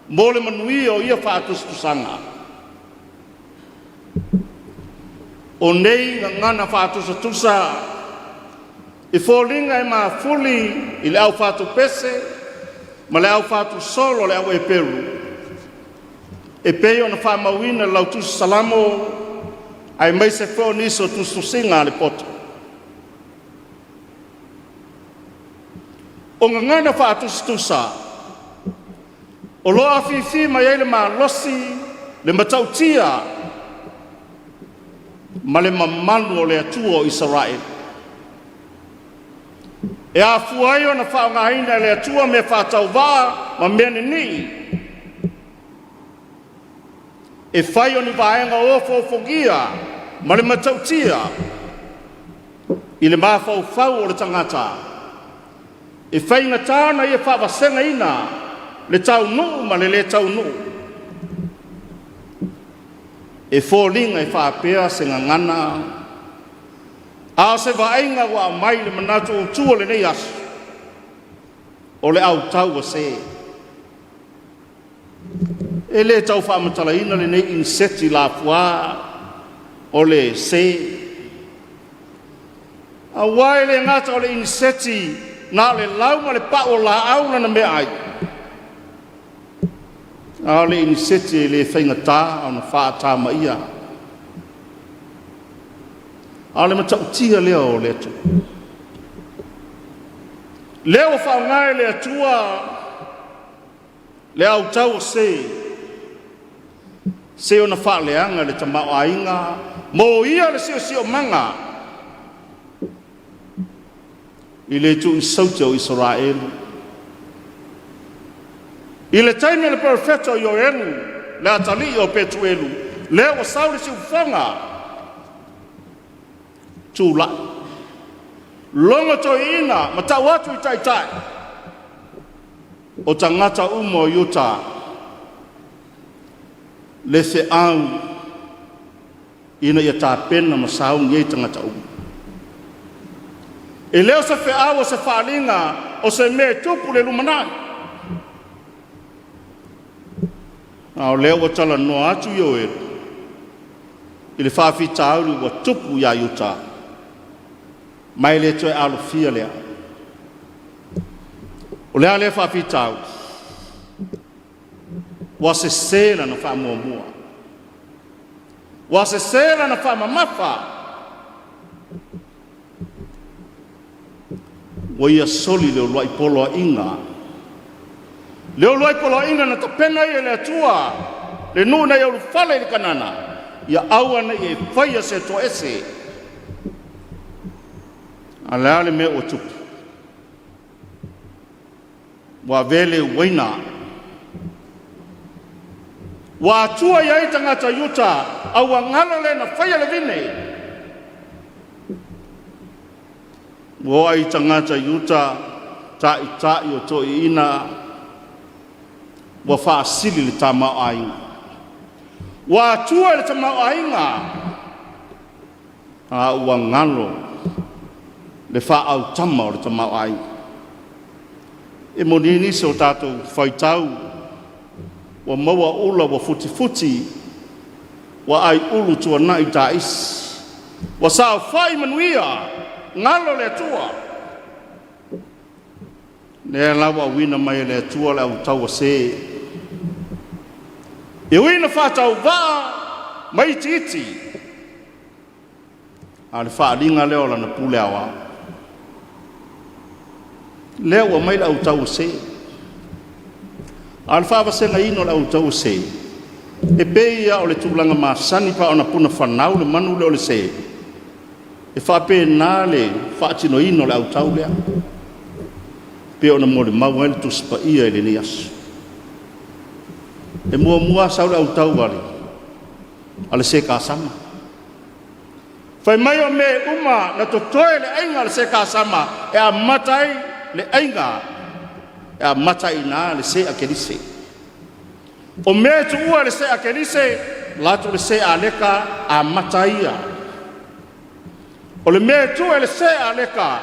Mo le manui o ia whātustusanga. O nei ngana whātusa I fōlinga ma fuli I le au whātu pese, ma le au whātu solo le au e peru. E peo na whamauina lau tusu salamo, ai mai se fō niso tusu singa le poto. O ngana whātusa, o loa Afiafi mai ele ma losi, le matautia, ma le mamanu o le atua o Israel. E a fuaio na whaongaina le atua me whātau wā, ma mene ni. E whaio ni vaenga o fogia, ma le matautia, I le mawhauwhau o le tangata. E whainga tāna I e whawasenga ina, le tau nuu ma le tau nuu. E fōlinga I whapea se ngana, a se vaenga wa mai le manatu o tua le nei asu, o le au tau a se. E le tau whamatalaina le nei inseti la fua, o le se. A wai le ngata o le inseti, na le lau ma le pao la auna na mea ai. A le inseti le whaingata o na whaata ma ia. A le matautia leo o le atu. Leo whaongai le atua, le au tau se o na whaaleanga le tamau ainga, mo ia le sio manga. I le tu I sauti o Israel. I le taimi le profeta o Yoelu, le atali o Petuelu, leo o saule si ufonga tula longo to ina mata watu itai o tangata umo yuta le se au ina ya ta pena masau ngai tangata umo e leo se fe au se falinga o se me tupu le lumanai au leo o tala no atu yo e ile fafi tauru wa tupu ya yuta mai le toe alu fia lea o lea le fafi tauru wa se sela na fa mua wa se sela na fa mamafa wa ia soli le loa ipolo inga leo loa ipolo inga na tapena ia le atua le nuna ia ulufale li kanana ia awana ia faya se to ese alaale me o tupu wa vele waina wa atua ia itangata yuta awa ngalo le na faya le vine wa itangata yuta ta ita yo to ina wa fa asili le tama ai wa atua le tama ainga a wa ngalo le fa au tama le tama ai e monini so tato faitau wa mawa ula wa futi wa ai ulu tua nai tais wa sao fai manuia ngalo le tua ne lawa wina mai le tua le au tau se e wina fa tau va mai titi ale fa linga leo la na pule awa leo mai le au tau se alfa va se ngai no le au tau se e peia o le tulanga masani pa ona puna fanau le manu le o le se e fa pe nale fa tino ino le au tau le pe ona mo le mau el tu spa ia le nias e mua sa le au tau vale ale se ka sama fai mai o me uma na to toe le ainga le se ka sama e a matai le ainga e a matai na le se a kelise o me tu ua le se a kelise lato le se a leka a mataia o le me tu le se a leka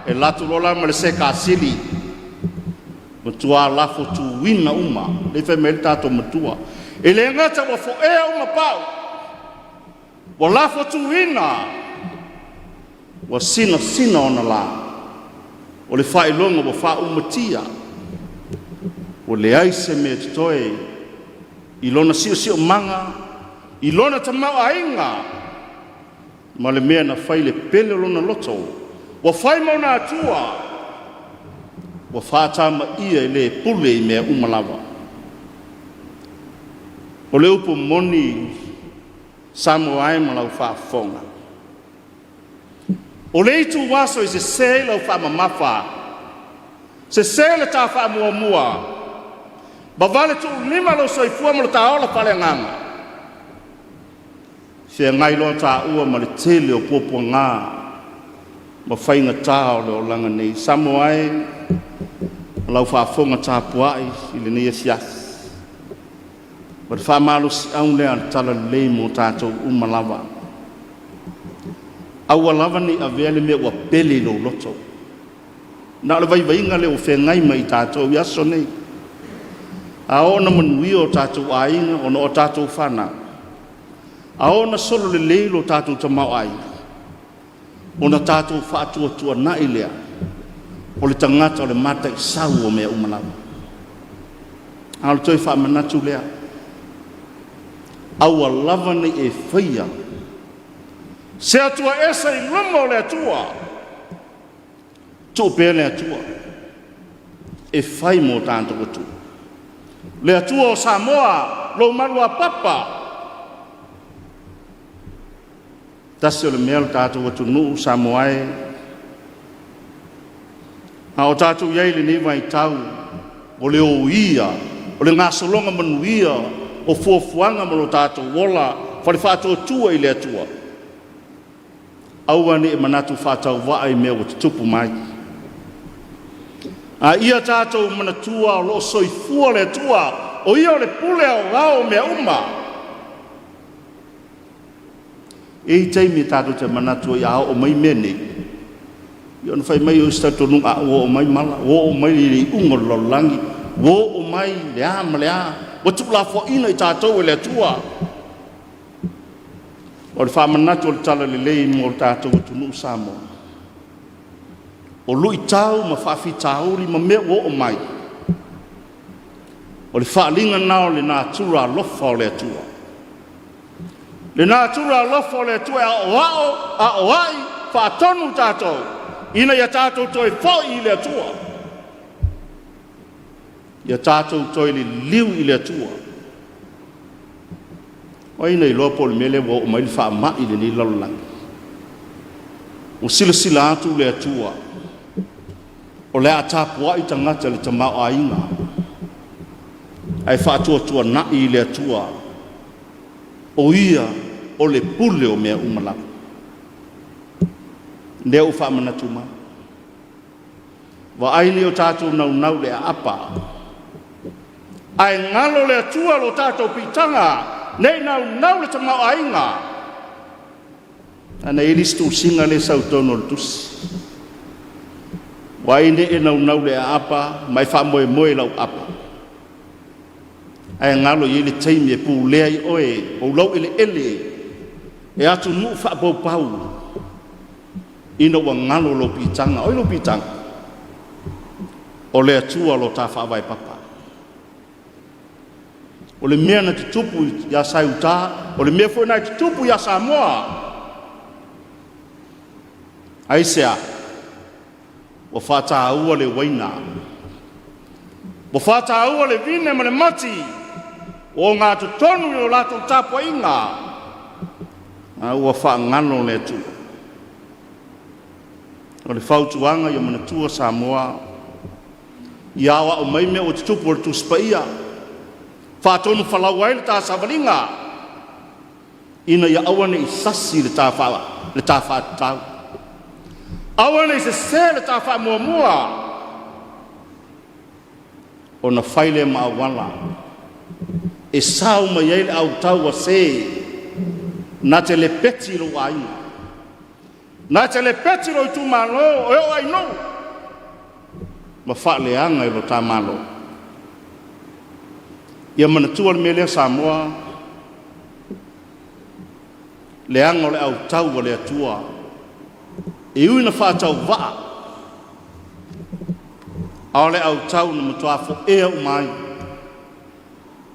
e lato lola ma le se ka sili mutua lafo tu wina uma le fe me tato mutua e le ngata wa fo e uma pau wa lafo tu wina wa sina ona la o le fai longa wa fa umatia o le aise me toe ilona sio manga ilona tamau ainga ma le mea na fai le pele lona loto wa fai mauna atua wa fatama ia le pule i mea umalawa o le upo moni Samoa ai malau whaafonga o le itu waso i se se lau whaamamafa se le ta whaamua ba vale tu lima lo soifua mo ta ola pale nganga se ngai lo ta ua ma le tele o popo nga ma fainga ta o langa nei Samoa ai lau whaafonga Tapuaiga i le nei sias ma fa malu au le tala le mo tato umalawa au lava ni avele me wa pele lo loto na le vai ngale o fe ngai mai tato ya sonei aona manuia o tatou aiga ona o tatou fana aona solo lelei lo tatou tamao ai ona tatou faatuatuanaʻi lea o le tagata o le mataʻisau o mea umalawa a le toe faamanatu lea aua lava nei e faia se atua esa i lama o le atua tuupea le atua e fai mo tatou atua le atua o Samoa lo malu a papa tasi o le mea le tatou atunuu Samoa e a o tatou iai le nei vaitau o le o ia o le gasolonga manuia o fuafuanga mo lo tatou ola whare whātua tua i le atua. Aua ne manatu whātau waai mea o te tupu mai. A ia tātou manatua o lo soifua le atua, o ia o le pule o ngao mea uma. E teimi tātou te manatua i ao o mai mene. Ion fai mai o statu nunga o mai mala, o mai li ungo lolangi, o mai lea malea, o tupla fo ina i tātou e le atua. O le whamanatu o le tala le lei mo le tātou o tunu Samoa. O lui tau ma whaafi tauri ma mea o mai. O le whaalinga nao le nā tura lofa o le atua. Le nā tura lofa o le atua a o ai whaatonu tātou. Ina ia tātou toi whai i le atua. Ia tātou toi le liu i le atua. O ina i lopo le mele o mai le wha mai le ni lalolangi. O sila atu le atua. O le a Tapuaiga i tangata le tamau ainga. Ai wha atua na i le atua. O ia o le pule o mea umalaka. Leo wha manatu ma. Wa aini o tātou nau le a apa. Ai ngalo le atua lo tātou pitanga. Nei nau le tamau ainga. Ana ilistu singa le sautono le tusi. Wa aini e nau le a apa. Mai wha moe lau apa. Ai ngalo i le teimi e pu lea i oe. O lau ele. E atu nu wha pau. Ina wa ngalo lo pitanga, oi lo pitanga. O le atua lo ta whaawai papa. O le mea na te tupu ya Sauta, o le mea fwoi na te tupu ya Samoa. Aisea, o whata ua le waina. O whata ua le vine ma le mati. O ngā tutonu i o lato Tapuaiga. Ua wha ngano le atua. O le whautuanga i o manatua Samoa. I awa o mai mea o te tupu o le tuspaia. Whātonu whalau ai le tā savalinga. Ina ia awane i sasi le tā whātau. Awane i se le tā wha mua. O na whaile ma awala. E sao mai ai le au tau a se. Na te le peti lo ainga. Na te le petiro i tu malo, o eo ai no. Ma wha leanga i lo tā malo. Ia manatua le mele Samoa. Leanga o le au tau o le atua. E ui na whātau waa. A o le au tau na matua fo ea umai.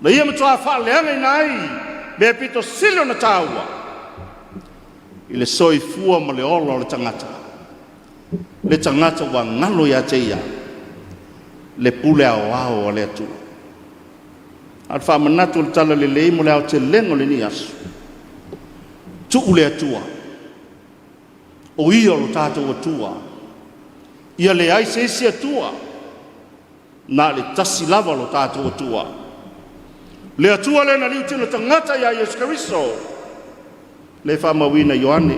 Na ia matua wha leanga i nai. Bea pito silio na tāua. I le soifua ma le olo le tangata. Le tangata wa ngalo ya teia. Le pule ao o le atua. Al wha manatu le tala le lei mo le au te lengo le ni asu. Tu le atua. O ia lo tātou atua. Ia le ai se isi atua. Na le tasi lava lo tātou atua. Le atua le na liu tino tangata ya Yesu Karisto. Le wha mawina Ioane.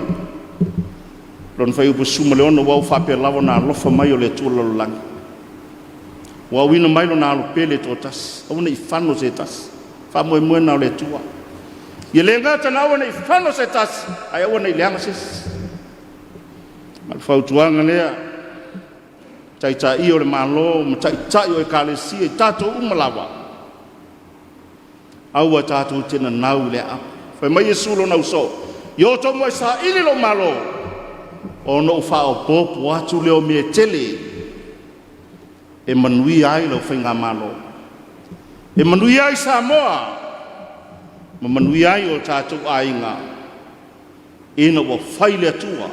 Lon whai upo suma le ono wau whape lawa na alofa mai o le atua lalolangi. Wau wina mai lo na alo pele to tas. Awana i whano se tas. Wha moe na o le atua. Ia le ngata na awana i whano se tas. Ai awana i leanga ses. Mal whautuanga lea. Tai i o le malo. Ma tai o e kālesia i tātou umalawa. Aua tātou tena nau le apa. Whai mai e sulo nau so. Yo to mo sa ili lo malo. O no fa o popo atu leo me tele. E manui ai lo whainga malo. E manui ai Samoa. Ma manui ai o tātou ainga. Ina wa whaile atua.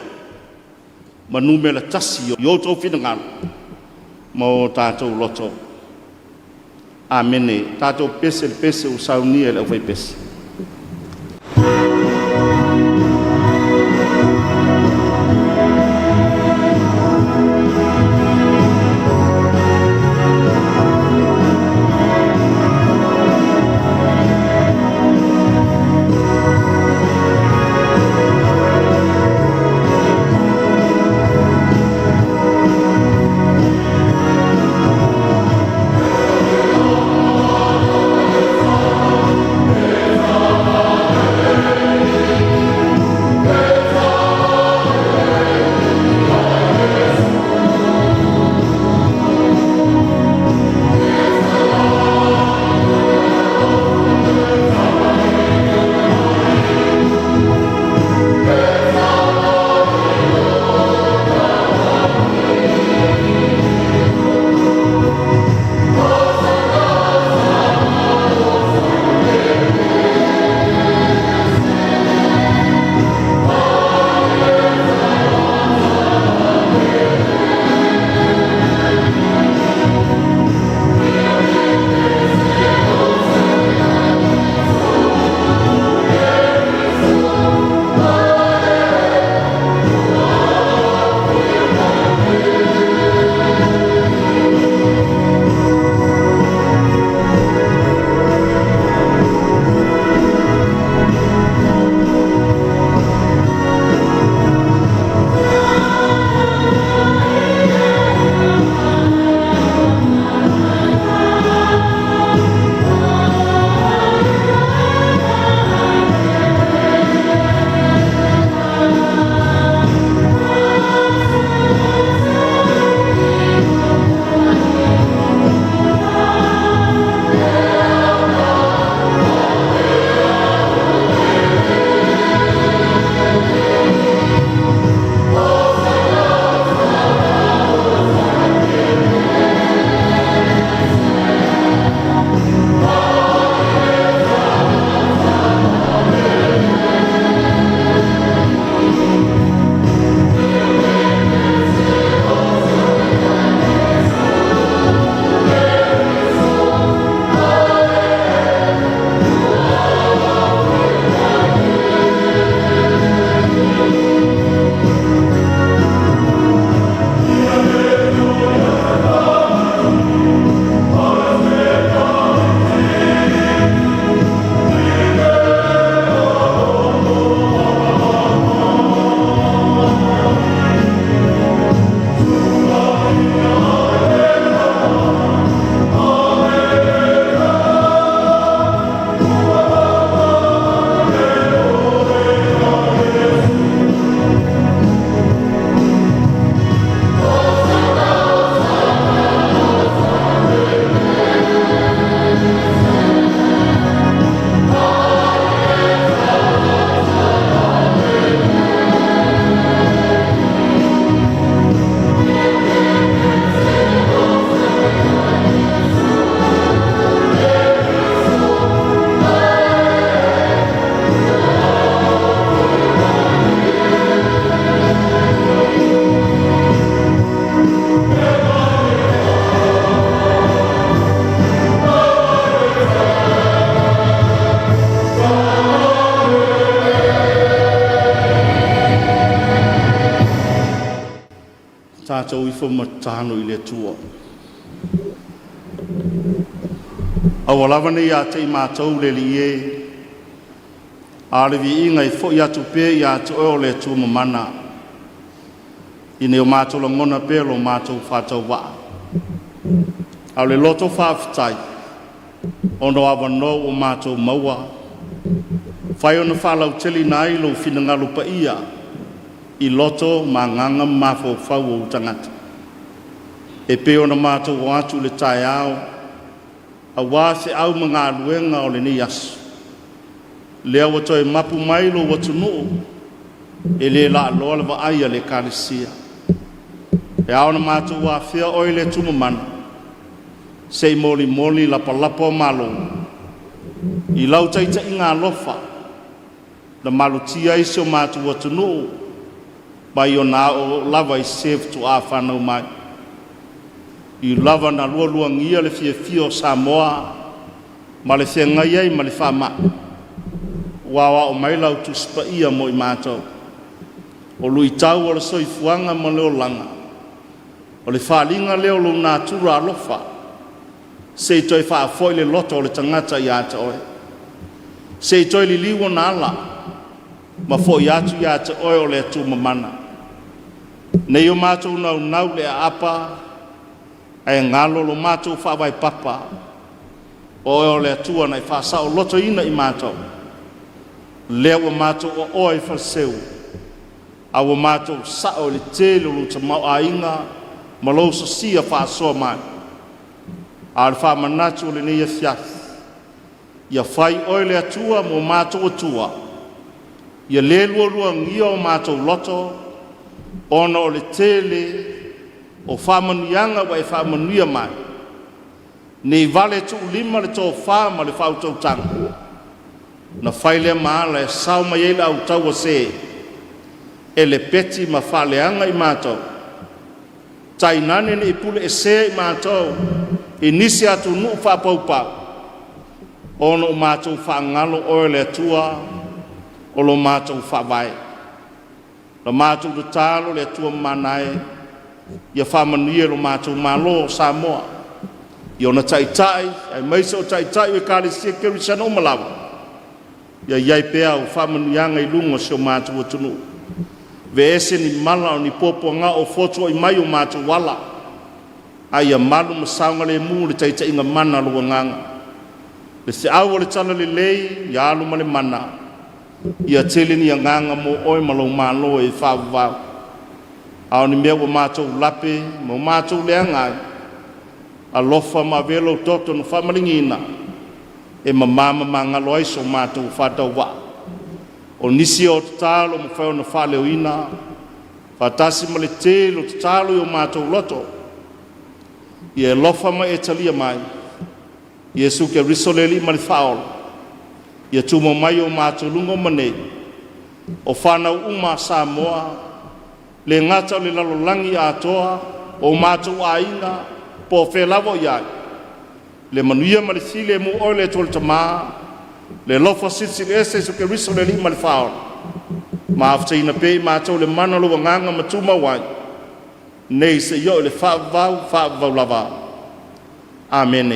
Manu me la tasi yo to whinangalo. Mo tātou loto. Amene. Tātou pese o saunia le whai pese. tātou I whamatano I le tua. Awalawa nei a te I mātou le li e, a le vi inga I fo I atu pe I atu o le tua mamana. I neo mātou la ngona pe lo mātou whātau waa. Au le loto whaafitai, ono awa no o mātou maua. Whai ona whalau teli nai lo whinangalu pa ia, I loto ma nganga mafo whau o tangata. E pe ona mātou o atu le tai au, a wā se au mga luenga o le ni asu. Lea wato e mapu mailo watu nuu, e le la aloa le wa aia le kālesia. E aona mātou wā whia oi le tumamana, sei moli moli lapa lapa o malo. I lau taita I ngā lofa, na malo tia isi o mātou watu nuu, mai o nā o lava I save tu a whanau mai. I lava na lua lua ngia le fia fia o Samoa, ma le fia ngai ai ma le whama. Wawa o mai lau tu spa ia mo I mātou. O lui tau o le soifuanga ma leo langa. O le whalinga leo lo nā tura alofa. Sei toi whaafoi le loto o le tangata I ata oe. Sei toi li liwa na ala. Ma fo I atu I ata oe o le atu mamana. Nei o mātou nau nau le a apa. Ai ngalo lo mātou whaawai papa. Oe o le atua nei whaasa o loto ina I mātou. Leo o mātou o oe whaseu. A o mātou sa o le tele o ta mau a inga. Ma lo sa sia whaasoa mai. A le whaamanatu o le nei Afiafi. Ia whai oe le atua mo mātou o tua. Ia le lua ngia o mātou loto. Ona o le tele. O whamanianga wa e whamanuia mai. Nei vale tu lima le tō whama le whautau tanga. Na whaile maala e sao mai eila au tau o se. E le peti ma whaleanga I mātou. Tai nane ne I pule e se I mātou. E nisi atu nuu whapaupau. Ono o mātou whaangalo oe le atua. O lo mātou whawai. Lo mātou du tālo le atua manae. Ia whamanuia lo mātou malo o Samoa. I ona taitai, ai maisa o taitai o e kālesia kerisana o malawa. Ia iai pēa o whamanuianga I lunga se o mātou o tunu. Ve ese ni mala o ni popo ngā o fotu o I mai o mātou wala. Ai a malu masaunga le mū le taitai inga mana lo nganga. Le se au o le tala le lei, ia alu ma le mana. Ia tele ni a nganga mo oi malo malo e whawau. Ao ni mea wa mātou lape, mo mātou lea ngai. A lofa ma velo toto no whamalingina. E ma mama ma ngalo aiso mātou whatau wa. O nisi o tatalo mo whao na whaleo ina. Whatasi ma le telo tatalo I o mātou loto. I e lofa ma e talia mai. I e suke risoleli ma le whaolo. I e tumo mai o mātou lungo manei. O whanau uma Samoa. Le ngata o le lalolangi atoa, o mātou a inga, po whelavo iai. Le manuia ma le sile mu oe le tole tamaa, le lofa sitsi ese so ke riso le lima le whaon. Ma afta ina pe mātou le mana lo nganga matuma wai. Nei se yo le whaavau lava. Amen.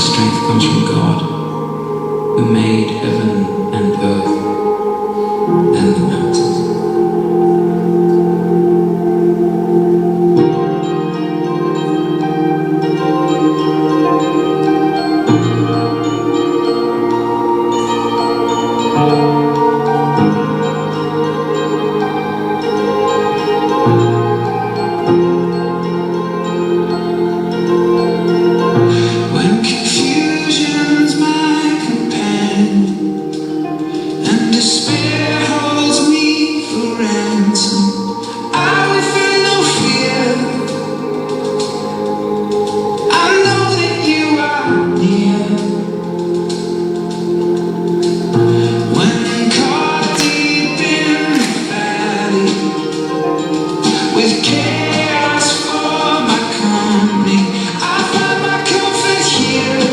strength comes from God, who made heaven and earth and the mountains. When confusion's my companion and despair holds me for ransom, I will feel no fear. I know that you are near. When caught deep in the valley with chaos for my company, I find my comfort here.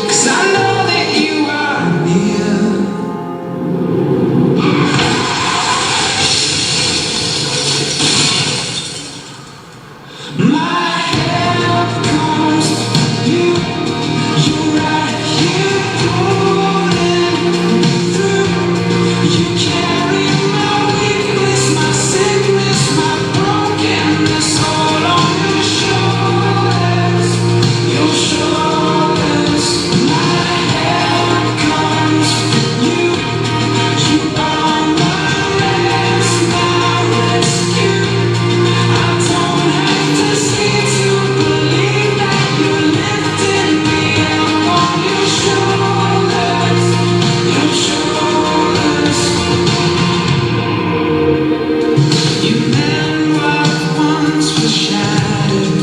'Cause I know that you are near. My help comes from you. You're right here pulling through. You carry my weakness, my sickness, my brokenness all on your shoulders. Your shoulders. My help comes from you. You are my rest, my rescue. I don't have to see to believe that you're lifting me up on your shoulders. Your shoulders. You mend what once was shattered,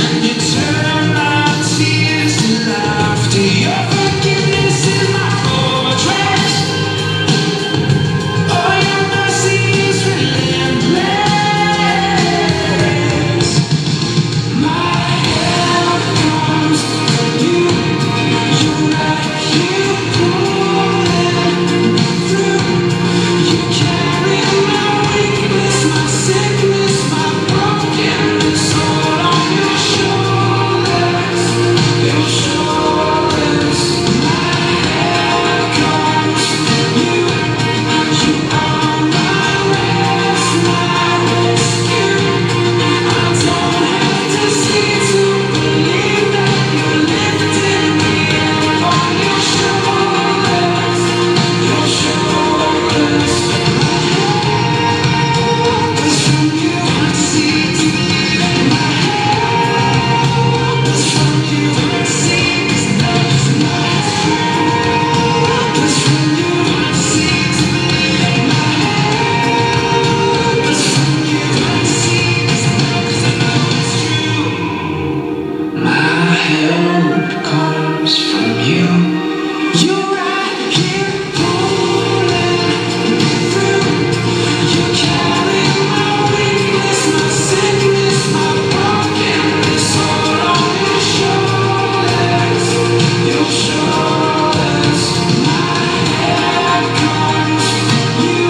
and you turn my tears to laughter. Your forgiveness is my fortress. Oh, your mercy is relentless. My help comes from you. You're right here pulling through. You carry my weakness, my sickness, my brokenness all on your shoulders. Your shoulders. My help comes from you. You are my rest, my rescue. I don't have to see to believe that you're lifting me up on your shoulders. Your shoulders. It's from you I see to believe. My help is from you I see. 'Cause love is not true. It's from you I see to believe. My help is from you I see. 'Cause love is true. My help comes from you. You're right here pulling through. You carry my weakness, my sickness, my brokenness all on your shoulders. Your shoulders. My help comes from you.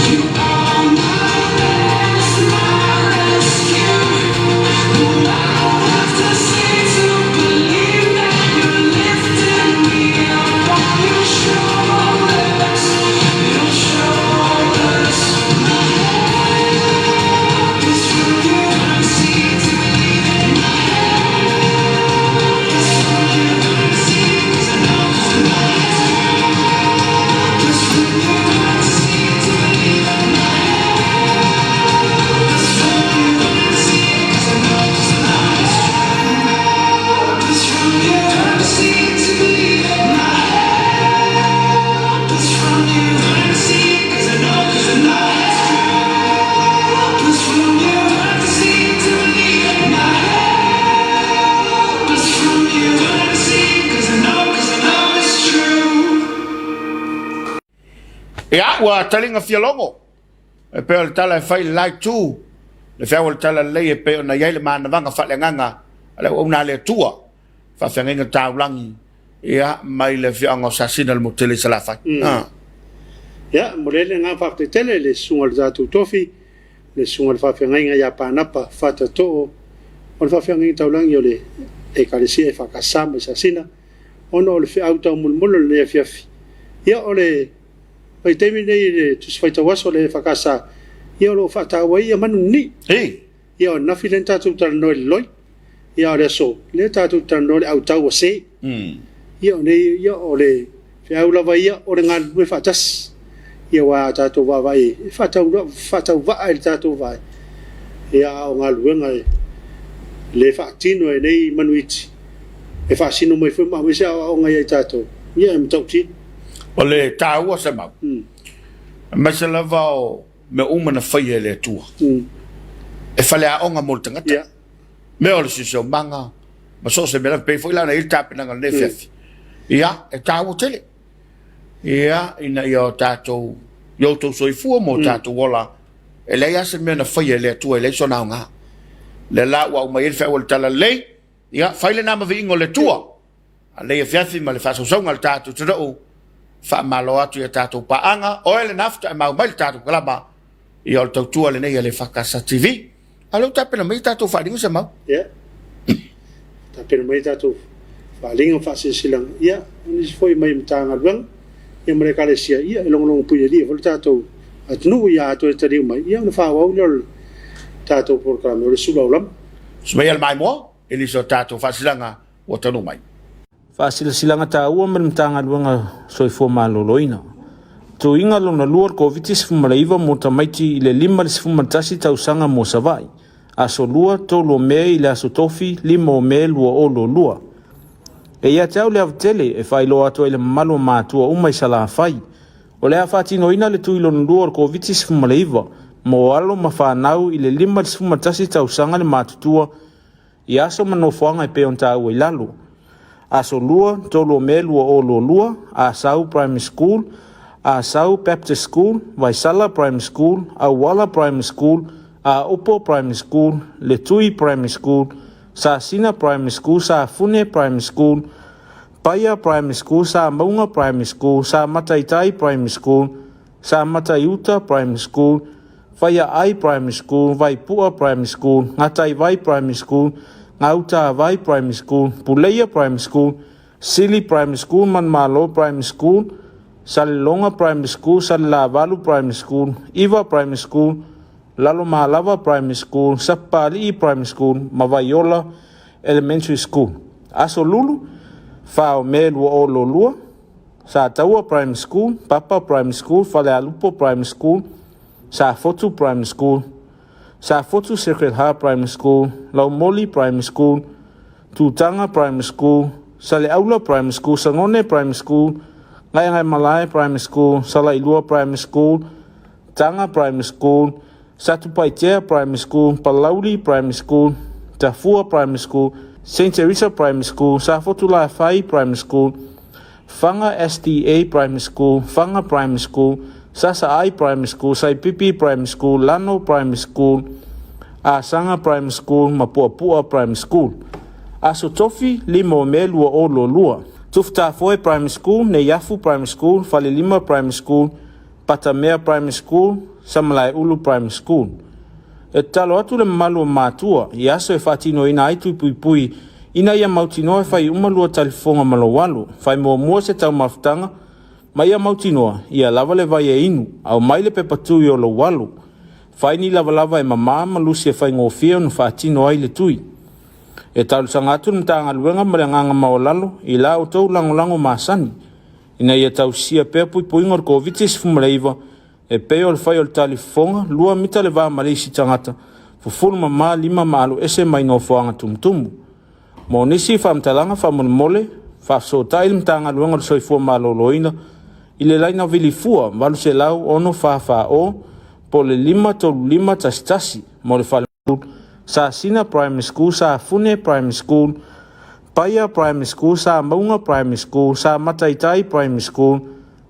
You are my rest, my rescue. I don't have to see to believe that you're lifting me up on your shoulders. Your shoulders. My help is from you I see to believe. My help is from you I see. 'Cause I know it's true. It's from you I see to believe. My help is from you I see. 'Cause I know it's true. It's from you I see to believe. My help is from you I see. 'Cause I know it's true. It's from you I see to believe. My help is from you I see. 'Cause I know it's true. Ya wa talinga fialongo. E pe o le tala e fai lai tu. Le fea o le tala lei e pe o na yai le mana vanga fa le nganga. Ale o na le tua. Fa fenga taulangi. Ia mai le fianga sasina le motele salafa. Ya, morele nga fakte tele le sunga le tatu tofi, le sunga le fafenga ya panapa fata to o le whawhiangi taulangi o le e kalesia e whakasama i sasina, ono o le whiau tau mulmula le Afiafi. Ia o le, pai teimi nei le tusi whaitawaso le whakasa, ia o lo whaatawa ia manu ni. Ia o nafi len tātou taranoe le loi, ia o le aso, le tātou taranoe le au tau a se. Ia o nei, ia o le whiau lava ia o le ngā lue whaatas. Ia wa tātou wawai, whaatau waa le tātou vai. Ia o ngā luenga le whaatino e nei manuiti. E whaasino mai whi mahu se o ngai ai tātou. Ia e mtauti. O le tāua se mau. Masa lava o me umana whaia le tua. E whale a onga mo le tangata. Me o le siso manga. Ma so se mera pe foi lana il tapinanga le Afiafi. Ia e tāua tele. Ia ina ia o tātou youtou soifua mo tātou wola. E lei ase mena whaia le tua e lei so nao ngā. Le la wa mai il fa'ol tala lei ia faile na mavi ngole tua a lei Afiafi ma le faso songa tatu tro fa malo atu ia tatu paanga o ele nafta e mau mai tatu kalaba ia o tua le nei le fakasa TV alo tapena mai tatu fa dingo se mau ia tapena mai tatu fa lingo fa silang ia ni foi mai mtanga bang ia mere kalesia ia long puia dia vol tatu atnu ia atu tari mai ia no fa wa tātou programa o le Suluaulama. Sumai al mai mo, ili so tātou whasilanga o tanu mai. Whasilasilanga tā ua mara mtanga luanga soifua maloloina. Tō inga lona lua COVID sifumaraiva mo tamaiti i le 5 tausanga mo savai. Aso lua tō lo mea i le aso tofi 5 o mea lua o lo lua. E ia tau le avtele e whailo ato i le malo mātua umai sala whai. O le awhatino ina le tui lona lua COVID sifumaraiva mo alo mawhanau i le 5 tausanga le mātutua i aso manofoanga i peon tāu i lalo. Aso lua, tolo me lua o lo lua, a sau primary school, a sau Baptist school, Waisala primary school, a Wala primary school, a Opo primary school, le Tui primary school, sa Sina primary school, sa Fune primary school, Paya primary school, sa Maunga primary school, sa Mataitai primary school, sa Mataiuta primary school, Whaia Ai primary school, Waipua primary school, Ngatai Vai primary school, Ngauta Vai primary school, Puleia primary school, Sili primary school, Manmalo primary school, Salilonga primary school, Salilavalu primary school, Iva primary school, Lalo Malava primary school, Sapali primary school, Mavaiola elementary school. Aso Lulu, Fao Melu o Lolua, Sa Taua primary school, Papa primary school, Falealupo primary school, Sa Fotu primary school, Sa Fotu Sacred Heart primary school, Laumoli primary school, Tutanga primary school, Saleaula primary school, Sangone primary school, Ngai Malai primary school, Salailua primary school, Tanga primary school, Satupaitea primary school, Palauli primary school, Tafua primary school, St. Teresa primary school, Sa Fotu Laifai primary school, Fanga SDA primary school, Fanga primary school, Sasa Ai primary school, Saipipi primary school, Lano primary school, Asanga primary school, Mapuapua primary school. Aso Tofi, 5 o mea lua o lo lua. Tuftafoe primary school, Neyafu primary school, Falilima primary school, Patamea primary school, Samalai Ulu primary school. E talo atu le malu matua, i aso e whatino ina aitu pui ina ia mautinoa e whai umalua talifonga malawalu, whai mua se tau mafutanga, mai ia mautinoa, ia lava le vai e inu, au mai le pepatui o lo walu. Whai ni lava e mama malusi e whai ngofia no whatino ai le tui. E talu sangatu mtanga luenga maranganga maolalo, i la o tau langolango masani. Ina ia tau sia pea pui ngor COVID-19 fumareiva, e peo le whai o le talifonga, lua mita le vaa malisi tangata, fufulu mama 5 maalo ese mai no fuanga tumutumu. Mo nisi whamtalanga whamonimole, whafsota ili mtanga luenga le soifua maloloina, ile laina vilifua, walu se lau ono whawha o, po le 5 tolu 5 tasitasi, mo le whale Sa Sina primary school, Sa Fune primary school, Paya primary school, Sa Maunga primary school, Sa Mataitai primary school,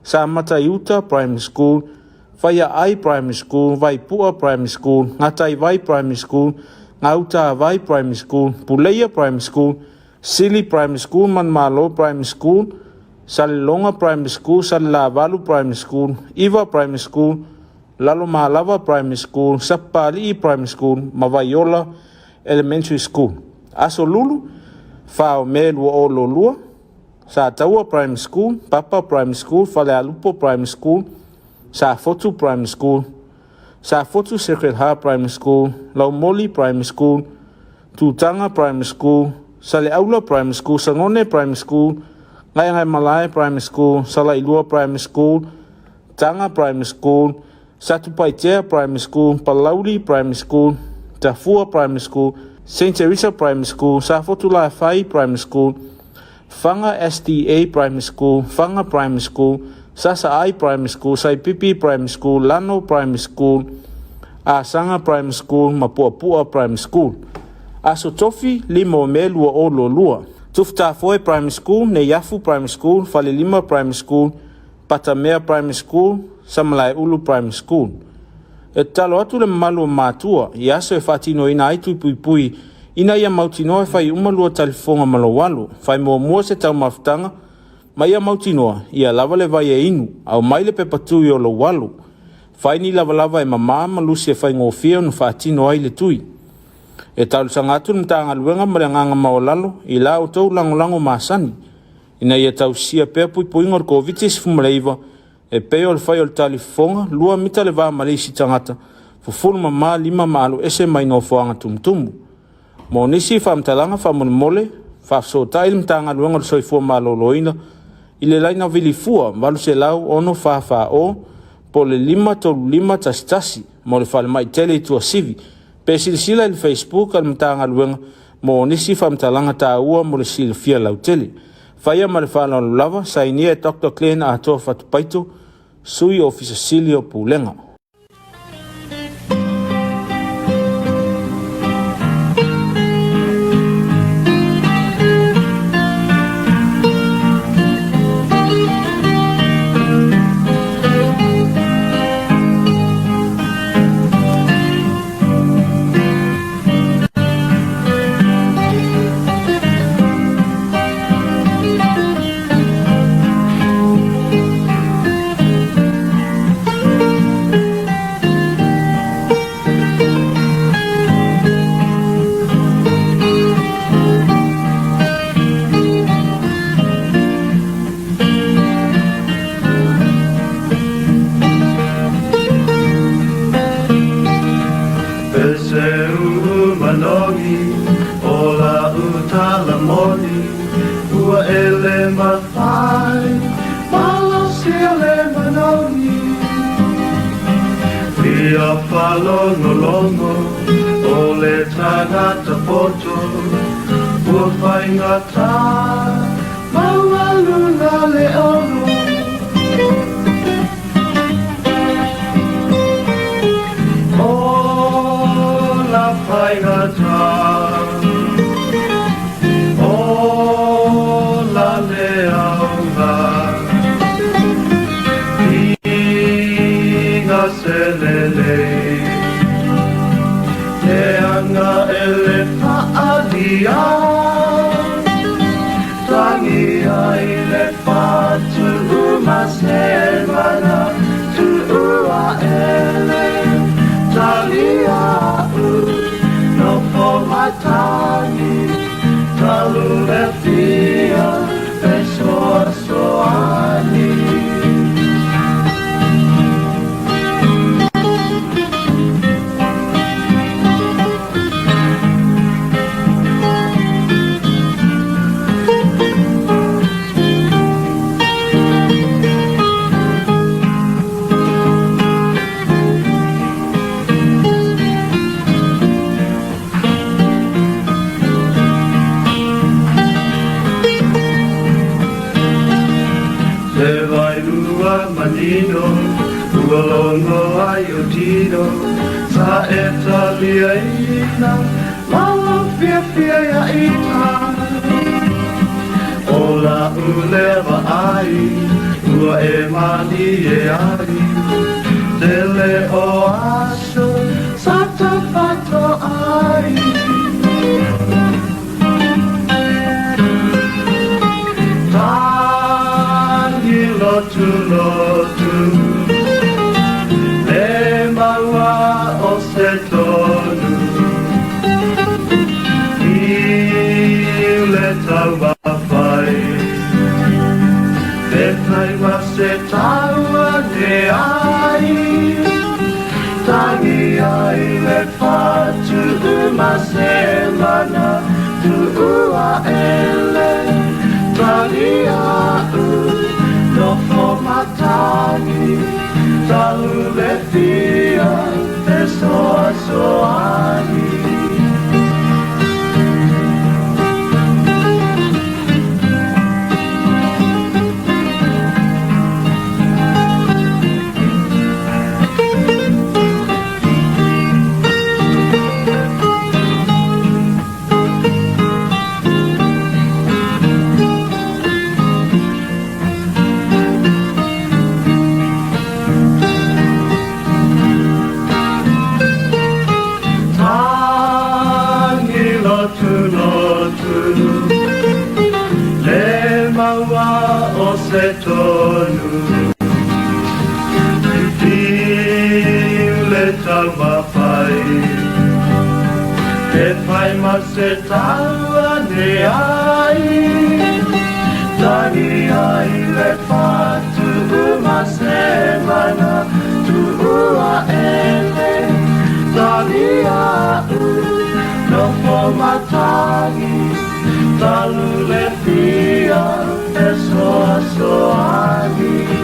Sa Mataiuta primary school, Whaia Ai primary school, Waipua primary school, Ngatai Vai primary school, Ngauta Vai primary school, Puleia primary school, Sili primary school, Manmalo primary school, Salilonga primary school, Salilavalu primary school, Iva primary school, Lalo Malava primary school, Sapali primary school, Mavaiola Elementary School. Aso lulu, whao me lua o lo lua. Sa Taua Primary School, Papa Primary School, Falealupo Primary School, Sa Fotu Primary School, Sa Fotu Sacred Heart Primary School, Laumoli Primary School, Tutanga Primary School, Saleaula Primary School, Sangone Primary School, Ngai Malai Primary School, Salailua Primary School, Tanga Primary School, Satupaitea Primary School, Palauli Primary School, Tafua Primary School, St. Teresa Primary School, Safotula Fai Primary School, Fanga SDA Primary School, Fanga Primary School, Sasa'ai Primary School, Saipipi Primary School, Lano Primary School, Asanga Primary School, Mapuapua Primary School. Asotofi limo melua o lolua. Tuftafoe Primary School, Neyafu Primary School, Falilima Primary School, Patamea Primary School, Samalai Ulu Primary School. E talo atu le malu matua, i aso e whatino ina aitu pui ina ia mautinoa e whai umalua talifonga malawalu, whai mua se tau mafutanga, ma ia mautinoa, ia lava le vai e inu, au mai le pepatui o lo walu. Whai ni lava e mamama lusi e whai ngofia no whatino ai le tui. E tau sangatu mtanga luenga maranganga maolalo, i la o tau langolango masani. Ina ia tau sia pea pui ngor COVID-19 fumaleiva, e peo le whai o le talifonga, lua mita le vaa malisi tangata, fufulu ma lima maalo ese mai no foanga tumutumu. Mo nisi whamtalanga whamole, whafsota ili mtanga luenga le soifua maloloina, ile laina vilifua, walu se lau ono whawha o, po le lima tolu lima tasitasi, mo le whale mai tele itua sivi, pe silisila ili Facebook al mtanga luenga, mo nisi whamtalanga ta ua mo le silifia lau tele. Whaia ma le whala lulawa, sa inia e Dr. Klein a atoa whatupaito, Sui Officer Silio Pulenga. masemana tuua ele talia no fomatani talulefia e soa soani se tonu le talma pai e pai ma se tala ne ai tani ai le fatu ma se mana tu a ele tani a no fomatani talu le fia e soa soani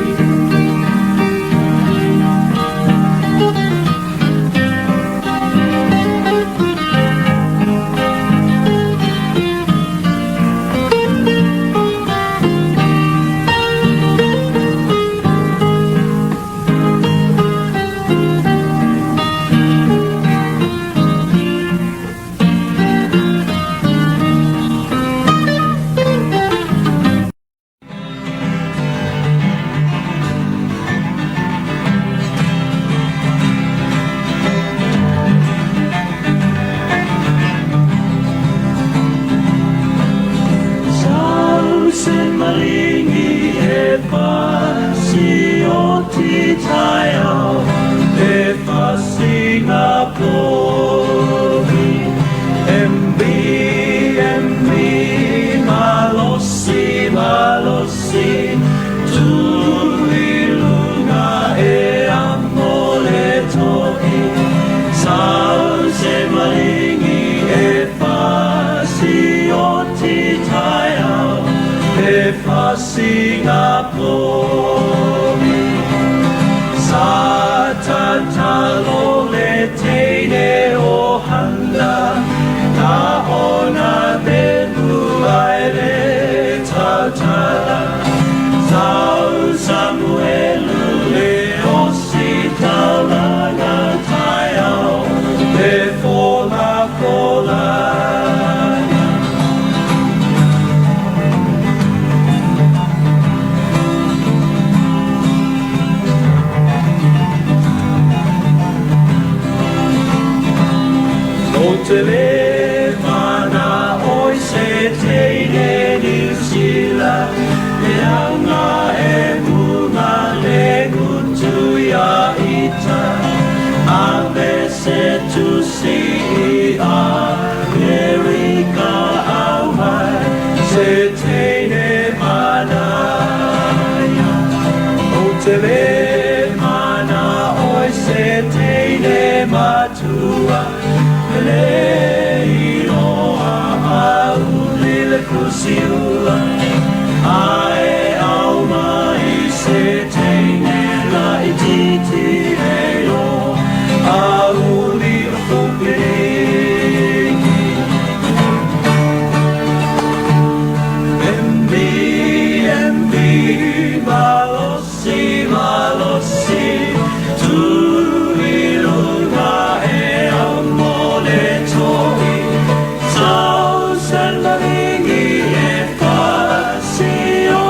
Sao sen maringi e pasio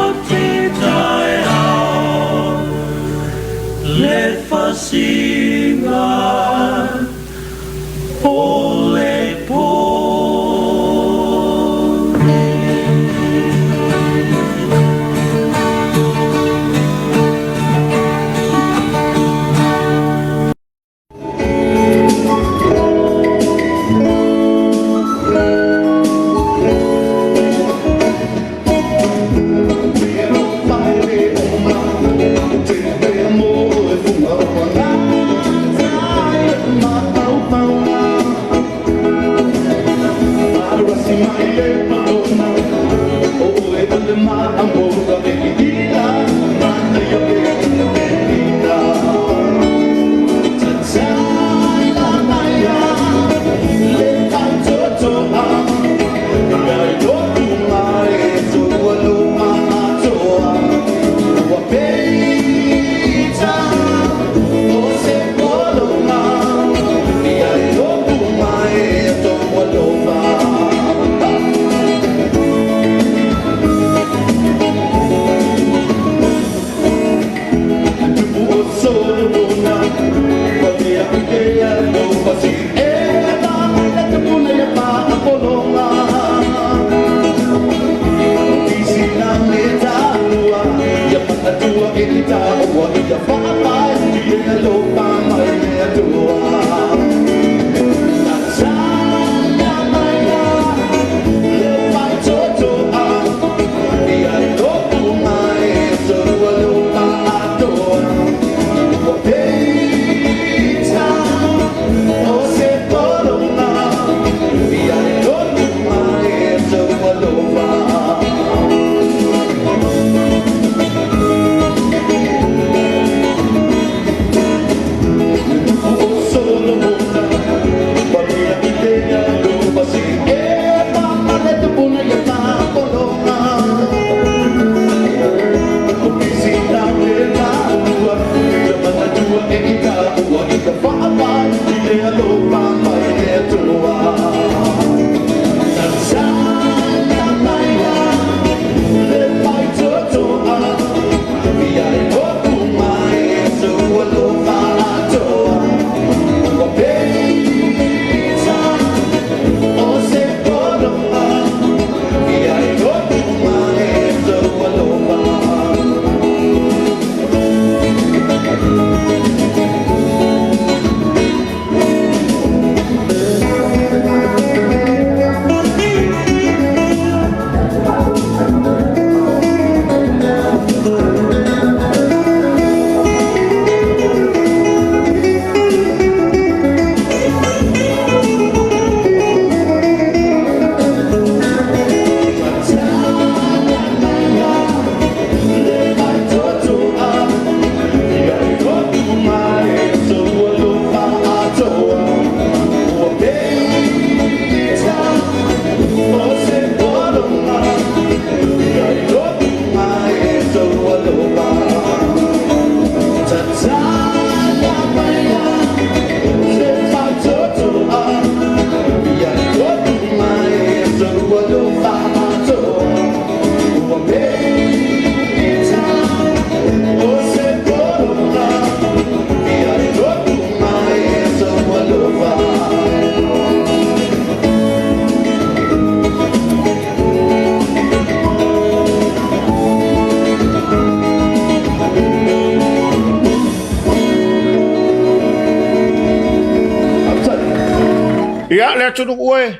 Ia le tunu ue.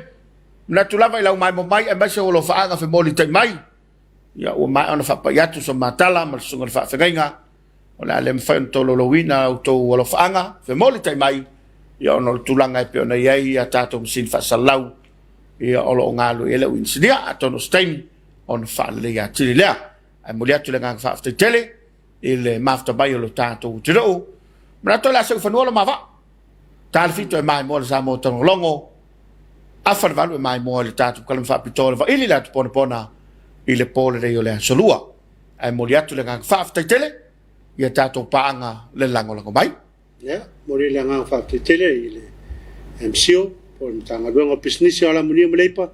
Na tu lava ilau mai mo mai e mai se olo faanga fe moli tai mai. Ia o mai ona fa yatu so matala ma sunga fa fenga. Ona le mfa to lolowina o to olo faanga fe moli tai mai. Ia ona tulanga e pe ona iai ia tato msin fa salau. Ia olo ngalo ele win sidia atono stein on fa le ya tili lea. Ai moli atu le ngang fa te tele il mafta bai lo tato tiro. Ma to la se fa no ma va. Tal fito e mai mo sa mo tono longo. Afar valu e mai mo le tatu kalam fa pitole va ili la pona pona ile pole de ole solua ai mo liatu le ngang fa tele ia tatu paanga le lango lango mai ya mo le ngang fa tele ile MCO pon tanga duanga business ala muni mleipa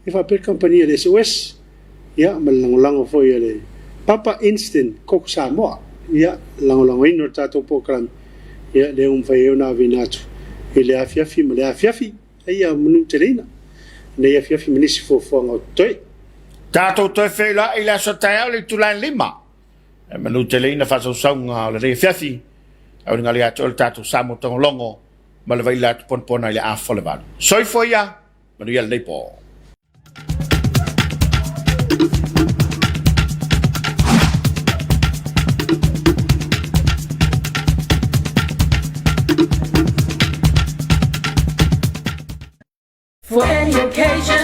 e fa per compagnia de SOS ya mal lango foi ile Papa Instant Kok Samoa ya lango ino tatu program ya de fa na vinatu ile Afiafi mele Afiafi ia manu terena ne ia fia feminisi fo ngo toi tato toi fela ila so taia le tulan lima e manu terena fa so saunga le fiafi au ngali ato tato samo tong longo ma le vaila pon pona ile a folevan soi foia manu ia le po For any occasion,